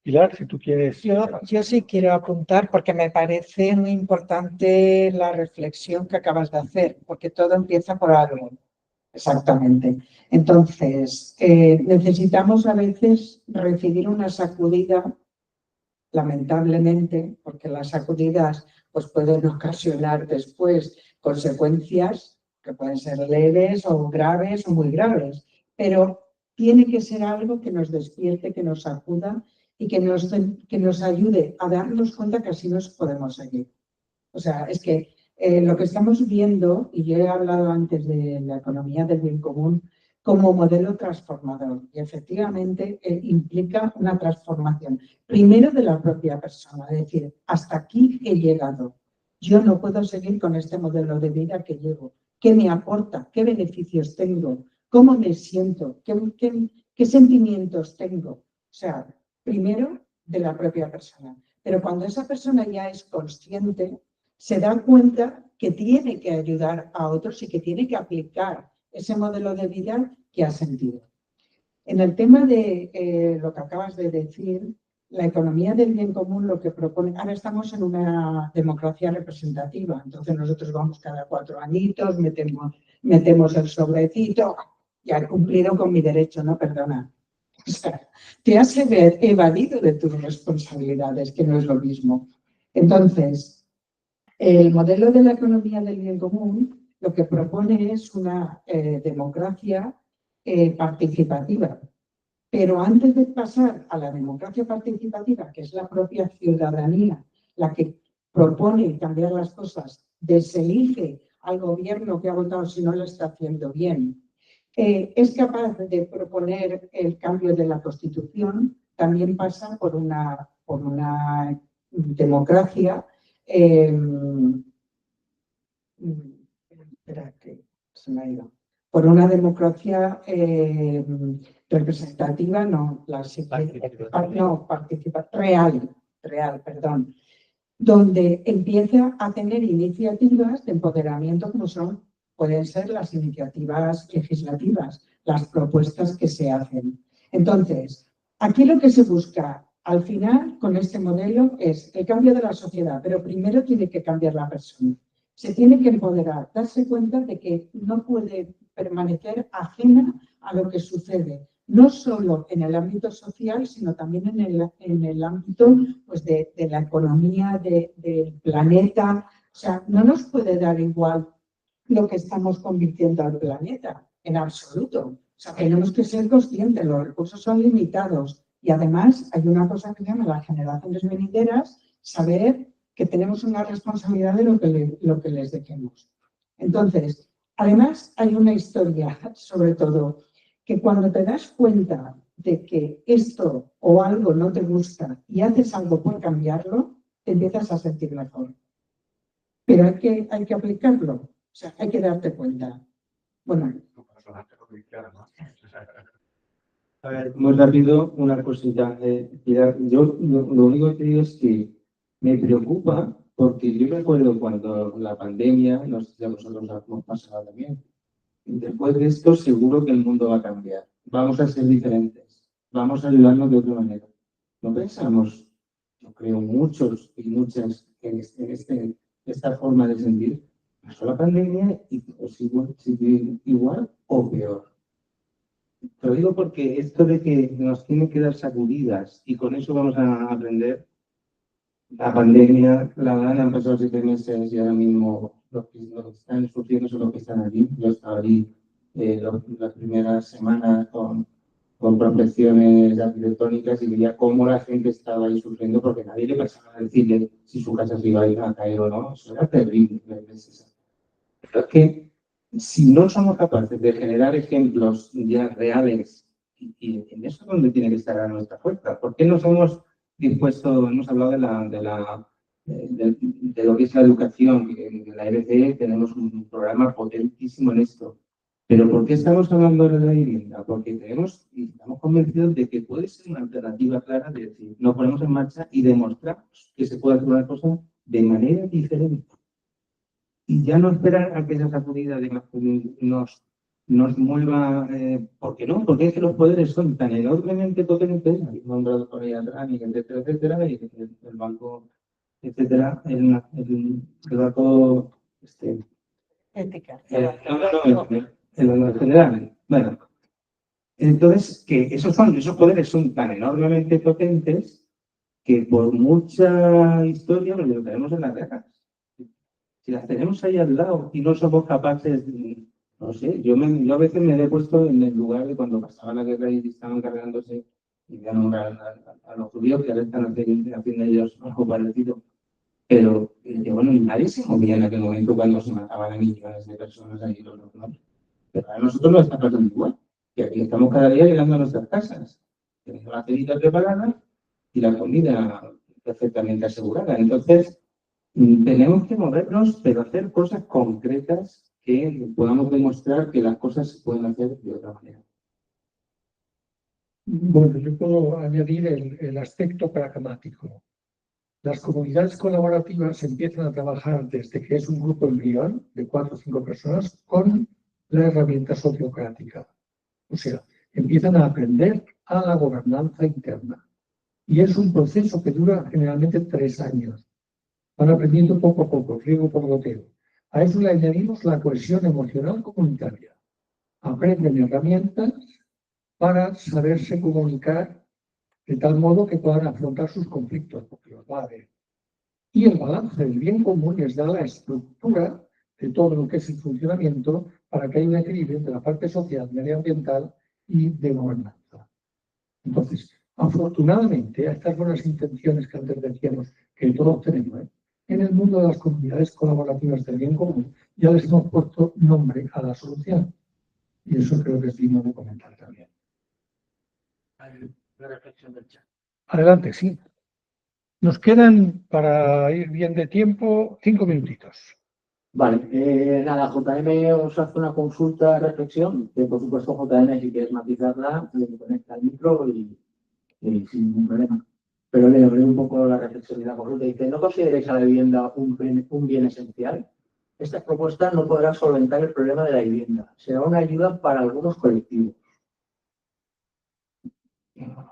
Pilar, si tú quieres... Yo sí quiero apuntar porque me parece muy importante la reflexión que acabas de hacer, porque todo empieza por algo. Exactamente. Entonces, necesitamos a veces recibir una sacudida, lamentablemente, porque las sacudidas pues, pueden ocasionar después consecuencias que pueden ser leves o graves o muy graves, pero tiene que ser algo que nos despierte, que nos sacuda y que nos ayude a darnos cuenta que así nos podemos seguir. O sea, es que lo que estamos viendo, y yo he hablado antes de la economía del bien común, como modelo transformador. Y efectivamente implica una transformación, primero de la propia persona, es decir, hasta aquí he llegado. Yo no puedo seguir con este modelo de vida que llevo. ¿Qué me aporta? ¿Qué beneficios tengo? ¿Cómo me siento? ¿Qué sentimientos tengo? O sea, primero de la propia persona. Pero cuando esa persona ya es consciente, se da cuenta que tiene que ayudar a otros y que tiene que aplicar ese modelo de vida que ha sentido. En el tema de lo que acabas de decir, la economía del bien común lo que propone, ahora estamos en una democracia representativa, entonces nosotros vamos cada 4 añitos, metemos el sobrecito, ya he cumplido con mi derecho, no, perdona. O sea, te has evadido de tus responsabilidades, que no es lo mismo. Entonces, el modelo de la economía del bien común lo que propone es una democracia participativa. Pero antes de pasar a la democracia participativa, que es la propia ciudadanía, la que propone cambiar las cosas, deselige al gobierno que ha votado si no lo está haciendo bien, es capaz de proponer el cambio de la Constitución, también pasa por una democracia espera, que se me ha ido. Por una democracia representativa, no, real, perdón, donde empieza a tener iniciativas de empoderamiento como pueden ser las iniciativas legislativas, las propuestas que se hacen. Entonces, aquí lo que se busca al final con este modelo es el cambio de la sociedad, pero primero tiene que cambiar la persona. Se tiene que empoderar, darse cuenta de que no puede permanecer ajena a lo que sucede, no solo en el ámbito social, sino también en el ámbito pues, de la economía, del planeta. O sea, no nos puede dar igual lo que estamos convirtiendo al planeta, en absoluto. O sea, tenemos que ser conscientes, los recursos son limitados y además hay una cosa que llama las generaciones venideras, saber que tenemos una responsabilidad de lo que les dejemos. Entonces, además hay una historia, sobre todo, que cuando te das cuenta de que esto o algo no te gusta y haces algo por cambiarlo, te empiezas a sentir mejor. Pero hay que aplicarlo, o sea, hay que darte cuenta. Bueno. A ver, muy rápido, una cosita. Yo lo único que digo es que me preocupa porque yo recuerdo cuando la pandemia, no sé si a vosotros la hemos pasado también, después de esto seguro que el mundo va a cambiar. Vamos a ser diferentes, vamos a ayudarnos de otra manera. No pensamos, yo creo muchos y muchas en esta forma de sentir, pasó la pandemia y sigue igual o peor. Te lo digo porque esto de que nos tiene que dar sacudidas y con eso vamos a aprender. La pandemia, la verdad, han pasado 7 meses y ahora mismo los que están sufriendo son los que están allí. Yo estaba allí las primeras semanas con protecciones arquitectónicas y veía cómo la gente estaba ahí sufriendo porque nadie le pasaba a decirle si su casa se iba a ir a caer o no. Eso era terrible. Pero es que si no somos capaces de generar ejemplos ya reales, y en eso es donde tiene que estar nuestra fuerza. ¿Por qué no somos dispuestos? Hemos hablado de lo que es la educación, en la EBC tenemos un programa potentísimo en esto, Pero ¿por qué estamos hablando ahora de la vivienda? Porque tenemos y estamos convencidos de que puede ser una alternativa clara de decir, nos ponemos en marcha y demostramos que se puede hacer una cosa de manera diferente. Y ya no esperar a que esa sacudida nos mueva, ¿por qué no? Porque es que los poderes son tan enormemente potentes, nombrados por ahí atrás, etcétera, etcétera, y el banco, etcétera, el banco, Ética. en general. Bueno, entonces, que esos poderes son tan enormemente potentes que por mucha historia nos lo tenemos en las rejas. Si las tenemos ahí al lado y no somos capaces, no sé, yo a veces me he puesto en el lugar de cuando pasaba la guerra y estaban cargándose, y voy a nombrar a los judíos que ahora están haciendo ellos algo parecido. Pero, bueno, nadie se movía en aquel momento cuando se mataban a millones de personas ahí. Pero a nosotros nos está pasando igual. Que aquí estamos cada día llegando a nuestras casas, teniendo la cenita preparada y la comida perfectamente asegurada. Entonces, tenemos que movernos, pero hacer cosas concretas que podamos demostrar que las cosas se pueden hacer de otra manera. Bueno, yo puedo añadir el aspecto pragmático. Las comunidades colaborativas empiezan a trabajar desde que es un grupo embrión de 4 o 5 personas con la herramienta sociocrática. O sea, empiezan a aprender a la gobernanza interna. Y es un proceso que dura generalmente 3 años. Van aprendiendo poco a poco, riego por goteo. A eso le añadimos la cohesión emocional comunitaria. Aprenden herramientas para saberse comunicar de tal modo que puedan afrontar sus conflictos, porque los va a haber. Y el balance del bien común les da la estructura de todo lo que es el funcionamiento para que haya un equilibrio entre la parte social, medioambiental y de gobernanza. Entonces, afortunadamente, a estas buenas intenciones que antes decíamos que todos tenemos, en el mundo de las comunidades colaborativas del bien común ya les hemos puesto nombre a la solución. Y eso creo que es digno de comentar también. Adelante, sí. Nos quedan, para ir bien de tiempo, 5 minutitos. Vale, nada, JM os hace una consulta, reflexión, que por supuesto JM, si quieres matizarla, conecta el micro y sin ningún problema. Pero leo un poco la reflexión y la consulta. Dice, ¿no consideráis a la vivienda un bien esencial? Esta propuesta no podrá solventar el problema de la vivienda. Será una ayuda para algunos colectivos.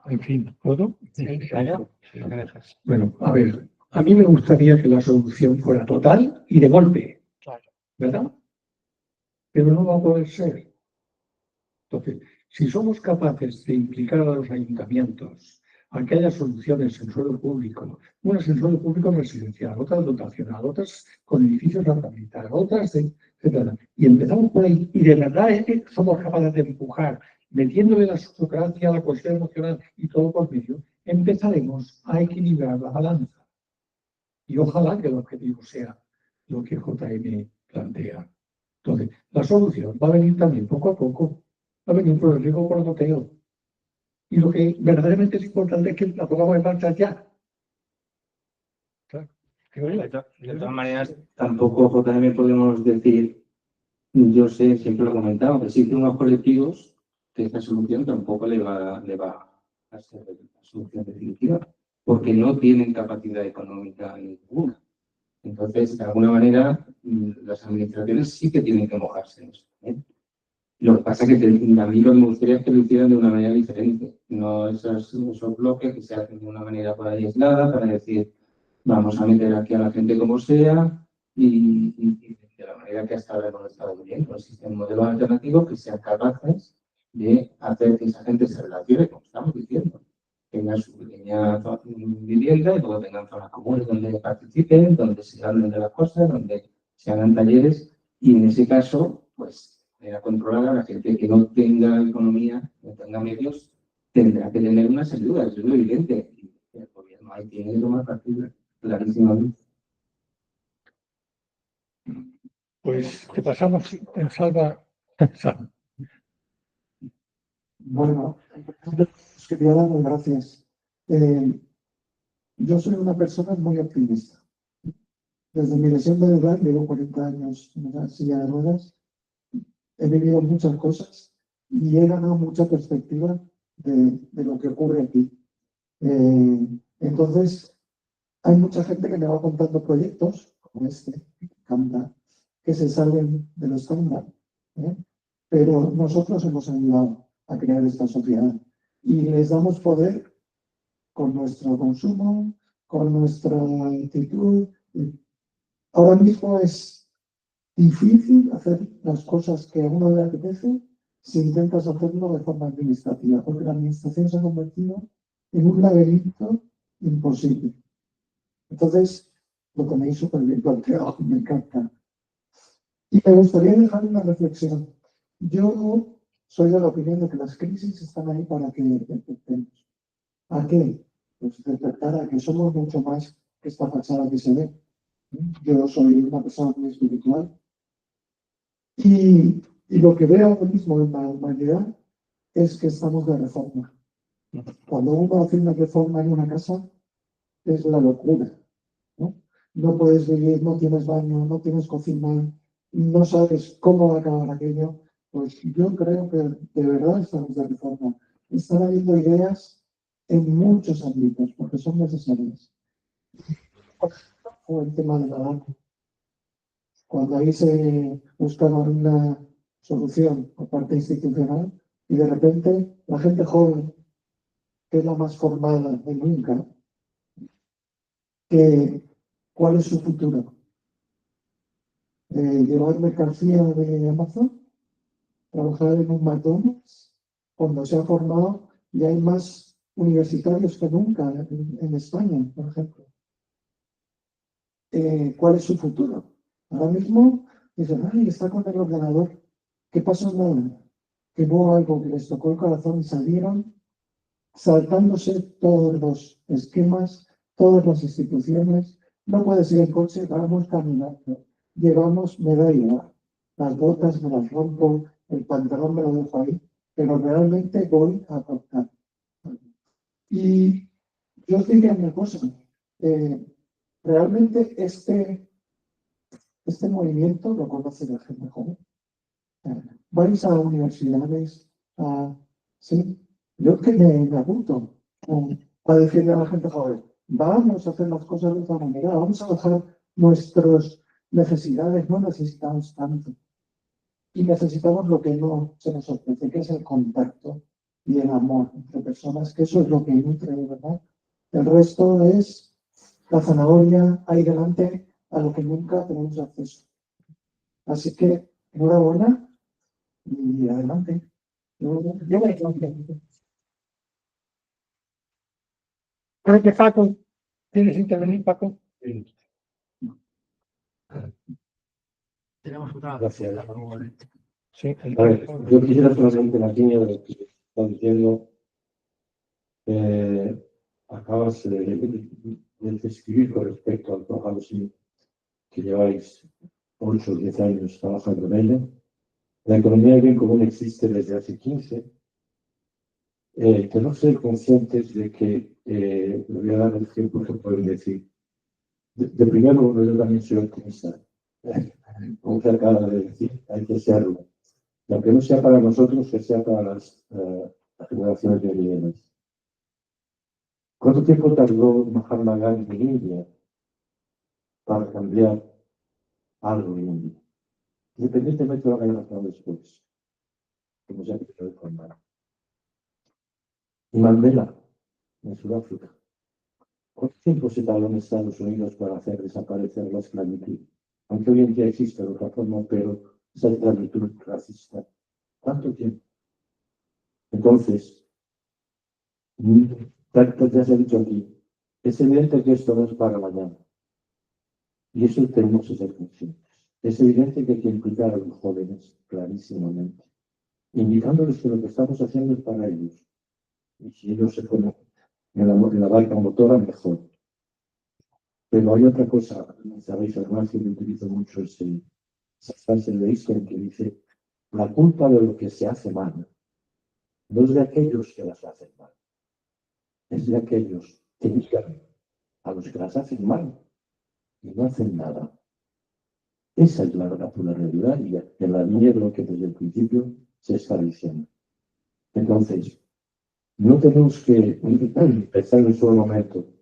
En fin, ¿puedo? Sí, claro. Bueno, a ver, a mí me gustaría que la solución fuera total y de golpe, ¿verdad? Pero no va a poder ser. Entonces, si somos capaces de implicar a los ayuntamientos a que haya soluciones en suelo público, unas en suelo público residencial, otras dotacional, otras con edificios a rehabilitar, otras, etcétera. Y empezamos por ahí, y de verdad somos capaces de empujar, metiéndole la sociocracia, la cohesión emocional y todo por medio, empezaremos a equilibrar la balanza. Y ojalá que el objetivo sea lo que JM plantea. Entonces, la solución va a venir también poco a poco, va a venir por el riego por goteo. Y lo que verdaderamente es importante es que la pongamos en marcha ya. Claro. De todas maneras, tampoco JM podemos decir, yo sé, siempre lo he comentado, que existen unos colectivos que esta solución tampoco le va a ser la solución definitiva, porque no tienen capacidad económica ninguna. Entonces, de alguna manera, las administraciones sí que tienen que mojarse en eso. Lo que pasa es que a mí lo que me gustaría es que lo hicieran de una manera diferente, no esos bloques que se hacen de una manera por ahí aislada para decir, vamos a meter aquí a la gente como sea y de la manera que hasta ahora hemos estado viviendo. Existen modelos alternativos que sean capaces de hacer que esa gente se relacione, como estamos diciendo, tengan su pequeña vivienda y luego tengan zonas comunes donde participen, donde se hablen de las cosas, donde se hagan talleres y en ese caso, pues, de controlar a la gente que no tenga economía, no tenga medios, tendrá que tener unas ayudas, es lo evidente. Y el gobierno ahí tiene que tomar partido clarísimamente. Pues te pasamos en Salva. Bueno, os quería dar las gracias. Yo soy una persona muy optimista. Desde mi lesión de edad, llevo 40 años en una silla de ruedas, he vivido muchas cosas y he ganado mucha perspectiva de lo que ocurre aquí. Entonces, hay mucha gente que me va contando proyectos, como este, que me encanta, que se salen de lo estándar, ¿eh? Pero nosotros hemos ayudado a crear esta sociedad y les damos poder con nuestro consumo, con nuestra actitud. Ahora mismo es difícil hacer las cosas que a uno le apetece si intentas hacerlo de forma administrativa, porque la administración se ha convertido en un laberinto imposible. Entonces, lo tenéis súper bien planteado, me encanta. Y me gustaría dejar una reflexión. Yo soy de la opinión de que las crisis están ahí para que detectemos. ¿A qué? Pues detectar a que somos mucho más que esta fachada que se ve. Yo soy una persona muy espiritual y lo que veo ahora mismo en la humanidad es que estamos de reforma. Cuando uno hace una reforma en una casa, es la locura, ¿no? No puedes vivir, no tienes baño, no tienes cocina, no sabes cómo va a acabar aquello. Pues yo creo que de verdad estamos de reforma. Están habiendo ideas en muchos ámbitos, porque son necesarias. O el tema de la banca. Cuando ahí se buscaba una solución por parte institucional y de repente la gente joven, que es la más formada de nunca, ¿cuál es su futuro? ¿Llevar mercancía de Amazon? ¿Trabajar en un McDonald's? Cuando se ha formado y hay más universitarios que nunca en España, por ejemplo. ¿Cuál es su futuro? Ahora mismo dicen, ay, está con el ordenador. ¿Qué pasó nada? Que hubo algo que les tocó el corazón y salieron saltándose todos los esquemas, todas las instituciones. No puedes ir en coche, vamos caminando. Llevamos, me da igual. Las botas me las rompo, el pantalón me lo dejo ahí, pero realmente voy a aportar. Y yo os diría una cosa. Realmente este movimiento lo conoce la gente joven. Vais a universidades, sí, yo que me apunto a decirle a la gente joven, vamos a hacer las cosas de otra manera, vamos a bajar nuestras necesidades, no necesitamos tanto. Y necesitamos lo que no se nos ofrece, que es el contacto y el amor entre personas, que eso es lo que nutre de verdad. El resto es la zanahoria ahí delante a lo que nunca tenemos acceso. Así que, enhorabuena y adelante. Yo me equivoqué. Creo que Paco, ¿quieres intervenir, Paco? Tenemos otra. Gracias. Sí, A ver, yo quisiera solamente la línea de lo que está diciendo. Acabas de describir con respecto al co-housing que lleváis 8 o 10 años trabajando en ella. La economía del bien común existe desde hace 15. Que no soy conscientes de que, le voy a dar el ejemplo que pueden decir. De primero, yo también soy optimista. Como se acaba de decir, hay que serlo. Y aunque no sea para nosotros, que sea para las generaciones de venideras. ¿Cuánto tiempo tardó Mahatma Gandhi en India para cambiar algo en India? Independientemente de lo que haya pasado después, como se ha querido informar. Y Mandela, en Sudáfrica. ¿Cuánto tiempo se tardó en Estados Unidos para hacer desaparecer la esclavitud? Aunque hoy en día existe de otra forma, pero esa esclavitud racista. ¿Cuánto tiempo? Entonces, ya se ha dicho aquí, es evidente que esto no es para mañana. Y eso tenemos que ser conscientes. Es evidente que hay que implicar a los jóvenes clarísimamente, indicándoles que lo que estamos haciendo es para ellos. Y si ellos se ponen en la barca motora, mejor. Pero hay otra cosa, sabéis, además, que yo utilizo mucho esa frase de Einstein que dice, la culpa de lo que se hace mal no es de aquellos que las hacen mal, es de aquellos que digan a los que las hacen mal y no hacen nada. Esa es la realidad y en la línea de lo que desde el principio se está diciendo. Entonces, no tenemos que empezar en un solo momento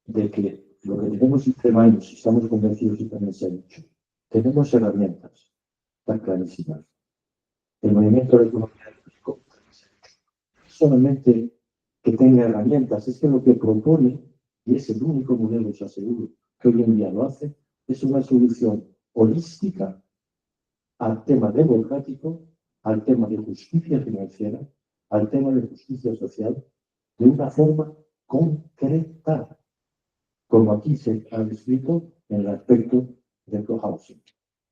de que lo que tenemos entre manos, y estamos convencidos y también se ha dicho, tenemos herramientas tan clarísimas. El movimiento de la economía no solamente que tenga herramientas, es que lo que propone, y es el único modelo, os aseguro, que hoy en día lo hace, es una solución holística al tema democrático, al tema de justicia financiera, al tema de justicia social, de una forma concreta, como aquí se ha descrito en el aspecto del cohousing.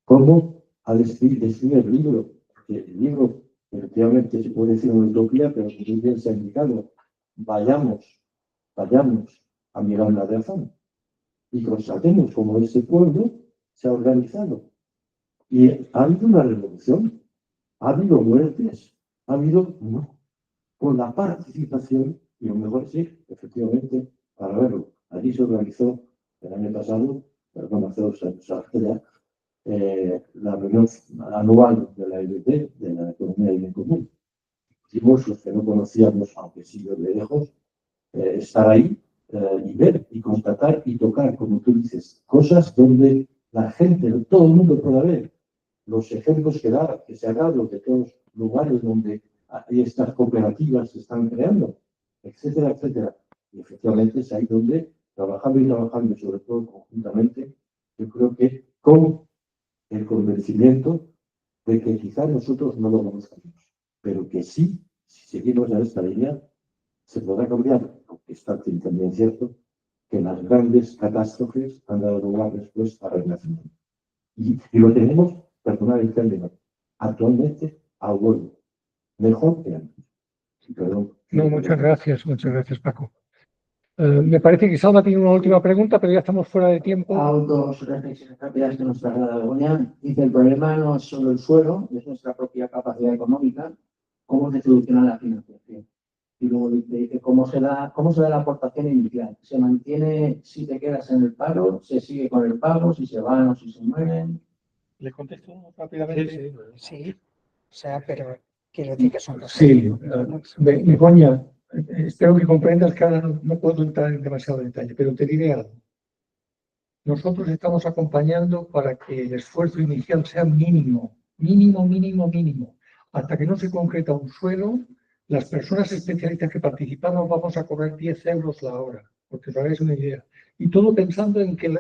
Como ha descrito el libro, que el libro efectivamente se puede decir una utopía, pero que muy bien se ha indicado, vayamos a Miranda de Azón y constatemos cómo ese pueblo se ha organizado. Y ha habido una revolución, ha habido muertes, ha habido, no, con la participación, y lo mejor sí, efectivamente, para verlo. Allí se organizó el año pasado, perdón, hace 2 años ya, la reunión anual de la EBT, de la Economía del Bien Común. Hicimos los que no conocíamos, aunque sí de lejos, estar ahí y ver y constatar y tocar, como tú dices, cosas donde la gente, todo el mundo pueda ver los ejemplos que se han dado de todos los lugares donde hay estas cooperativas se están creando, etcétera, etcétera. Y efectivamente es ahí donde, trabajando y trabajando, sobre todo conjuntamente, yo creo que con el convencimiento de que quizás nosotros no lo conozcamos, pero que sí, si seguimos en esta línea, se podrá cambiar, aunque está también cierto, que las grandes catástrofes han dado lugar después a renacimiento. Y lo tenemos, perdonad el término, actualmente a vuelo, mejor que antes. Perdón. No, muchas gracias, Paco. Me parece que Salva tiene una última pregunta, pero ya estamos fuera de tiempo. Hago 2 reflexiones rápidas que nos traslada Begoña. Dice, el problema no es solo el suelo, es nuestra propia capacidad económica, cómo se soluciona la financiación. Y luego dice, ¿cómo se da la aportación inicial? ¿Se mantiene si te quedas en el paro? ¿Se sigue con el pago? ¿Si se van o si se mueren? ¿Le contesto rápidamente? Sí, o sea, pero quiero decir que son dos. Sí, Begoña, espero que comprendas que ahora no puedo entrar en demasiado detalle, pero te diré algo. Nosotros estamos acompañando para que el esfuerzo inicial sea mínimo, mínimo. Hasta que no se concreta un suelo, las personas especialistas que participamos vamos a cobrar 10 euros la hora, porque os hagáis una idea. Y todo pensando en que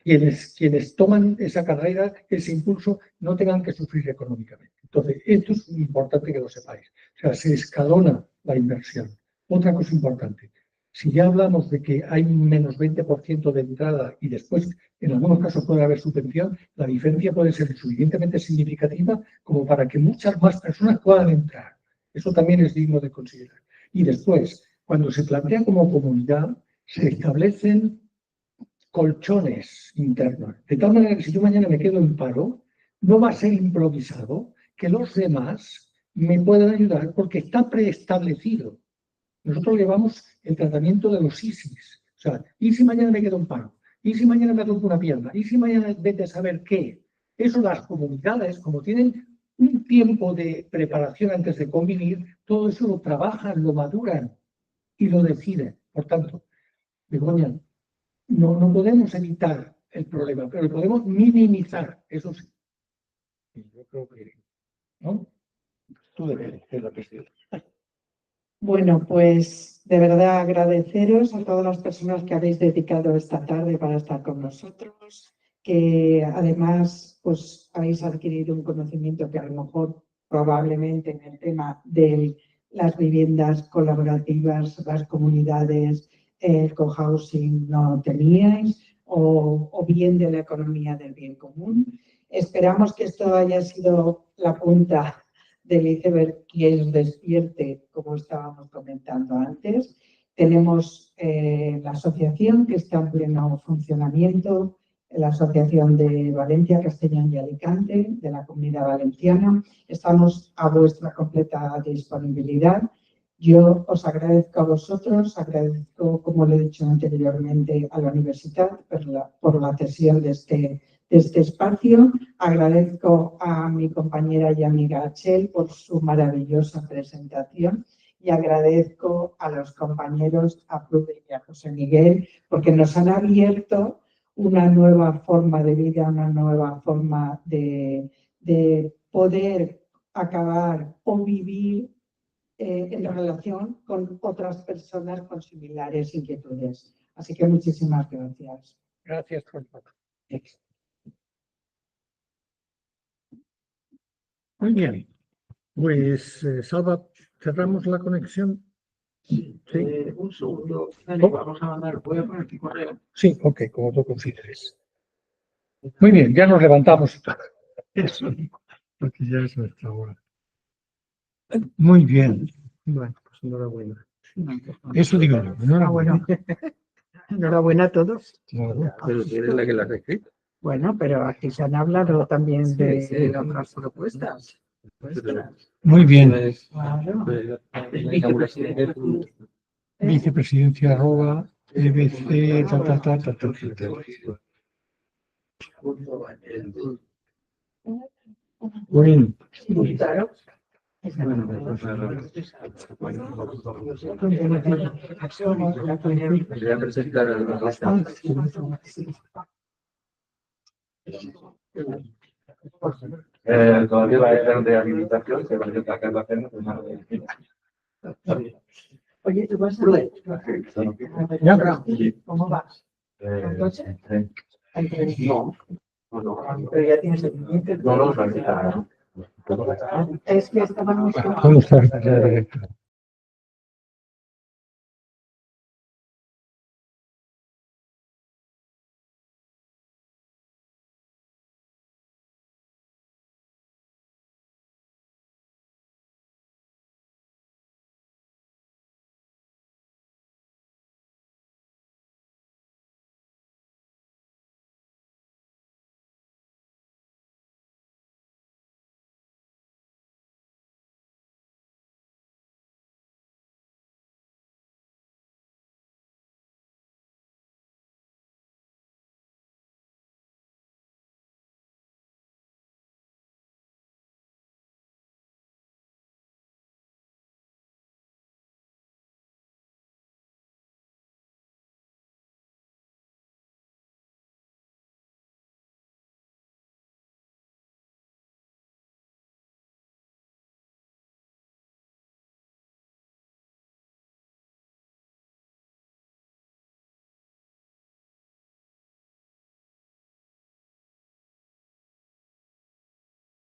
quienes toman esa carrera, ese impulso, no tengan que sufrir económicamente. Entonces, esto es importante que lo sepáis. O sea, se escalona la inversión. Otra cosa importante, si ya hablamos de que hay un menos 20% de entrada y después, en algunos casos, puede haber subvención, la diferencia puede ser suficientemente significativa como para que muchas más personas puedan entrar. Eso también es digno de considerar. Y después, cuando se plantea como comunidad, se establecen colchones internos. De tal manera que si yo mañana me quedo en paro, no va a ser improvisado, que los demás me puedan ayudar porque está preestablecido. Nosotros llevamos el tratamiento de los ISIS. O sea, ¿y si mañana me quedo en paro? ¿Y si mañana me rompo una pierna? ¿Y si mañana vete a saber qué? Eso las comunidades, como tienen un tiempo de preparación antes de convivir, todo eso lo trabajan, lo maduran y lo deciden. Por tanto, Begoña, no podemos evitar el problema, pero lo podemos minimizar, eso sí. Yo creo que, ¿no? Tú debes ser la presidenta. Bueno, pues de verdad agradeceros a todas las personas que habéis dedicado esta tarde para estar con nosotros, que además pues habéis adquirido un conocimiento que a lo mejor probablemente en el tema de las viviendas colaborativas, las comunidades, el cohousing no teníais, o bien de la economía del bien común. Esperamos que esto haya sido la punta del iceberg que os despierte, como estábamos comentando antes. Tenemos la asociación que está en pleno funcionamiento, la Asociación de Valencia, Castellón y Alicante, de la Comunidad Valenciana. Estamos a vuestra completa disponibilidad. Yo os agradezco a vosotros, agradezco, como lo he dicho anteriormente, a la universidad por la cesión de este espacio. Agradezco a mi compañera y amiga Chel por su maravillosa presentación y agradezco a los compañeros, a Pruden y a José Miguel, porque nos han abierto una nueva forma de vida, una nueva forma de poder acabar o vivir en relación con otras personas con similares inquietudes. Así que muchísimas gracias. Gracias, Juan. Muy bien. Pues, Salva, cerramos la conexión. Sí. Un segundo, Dani, vamos a mandar, voy a poner tu correo. Sí, ok, como tú consideres. Muy bien, ya nos levantamos. Eso, porque ya es nuestra hora. Muy bien. Bueno, pues enhorabuena. Eso digo yo, enhorabuena. Enhorabuena a todos. Claro. Pero tú eres la que la has escrito. Bueno, pero aquí se han hablado también de Sí, sí. otras propuestas. Muy bien. Claro. Vicepresidencia arroba EBC, Muy bien. Claro. Voy a presentar a los todavía va a estar de habilitación, se va a sacar la pena. Oye, ¿tú vas a Ya. ¿Cómo vas? ¿En coche? No, Pero ya tienes el límite. no, Es que estábamos... Vamos a ver.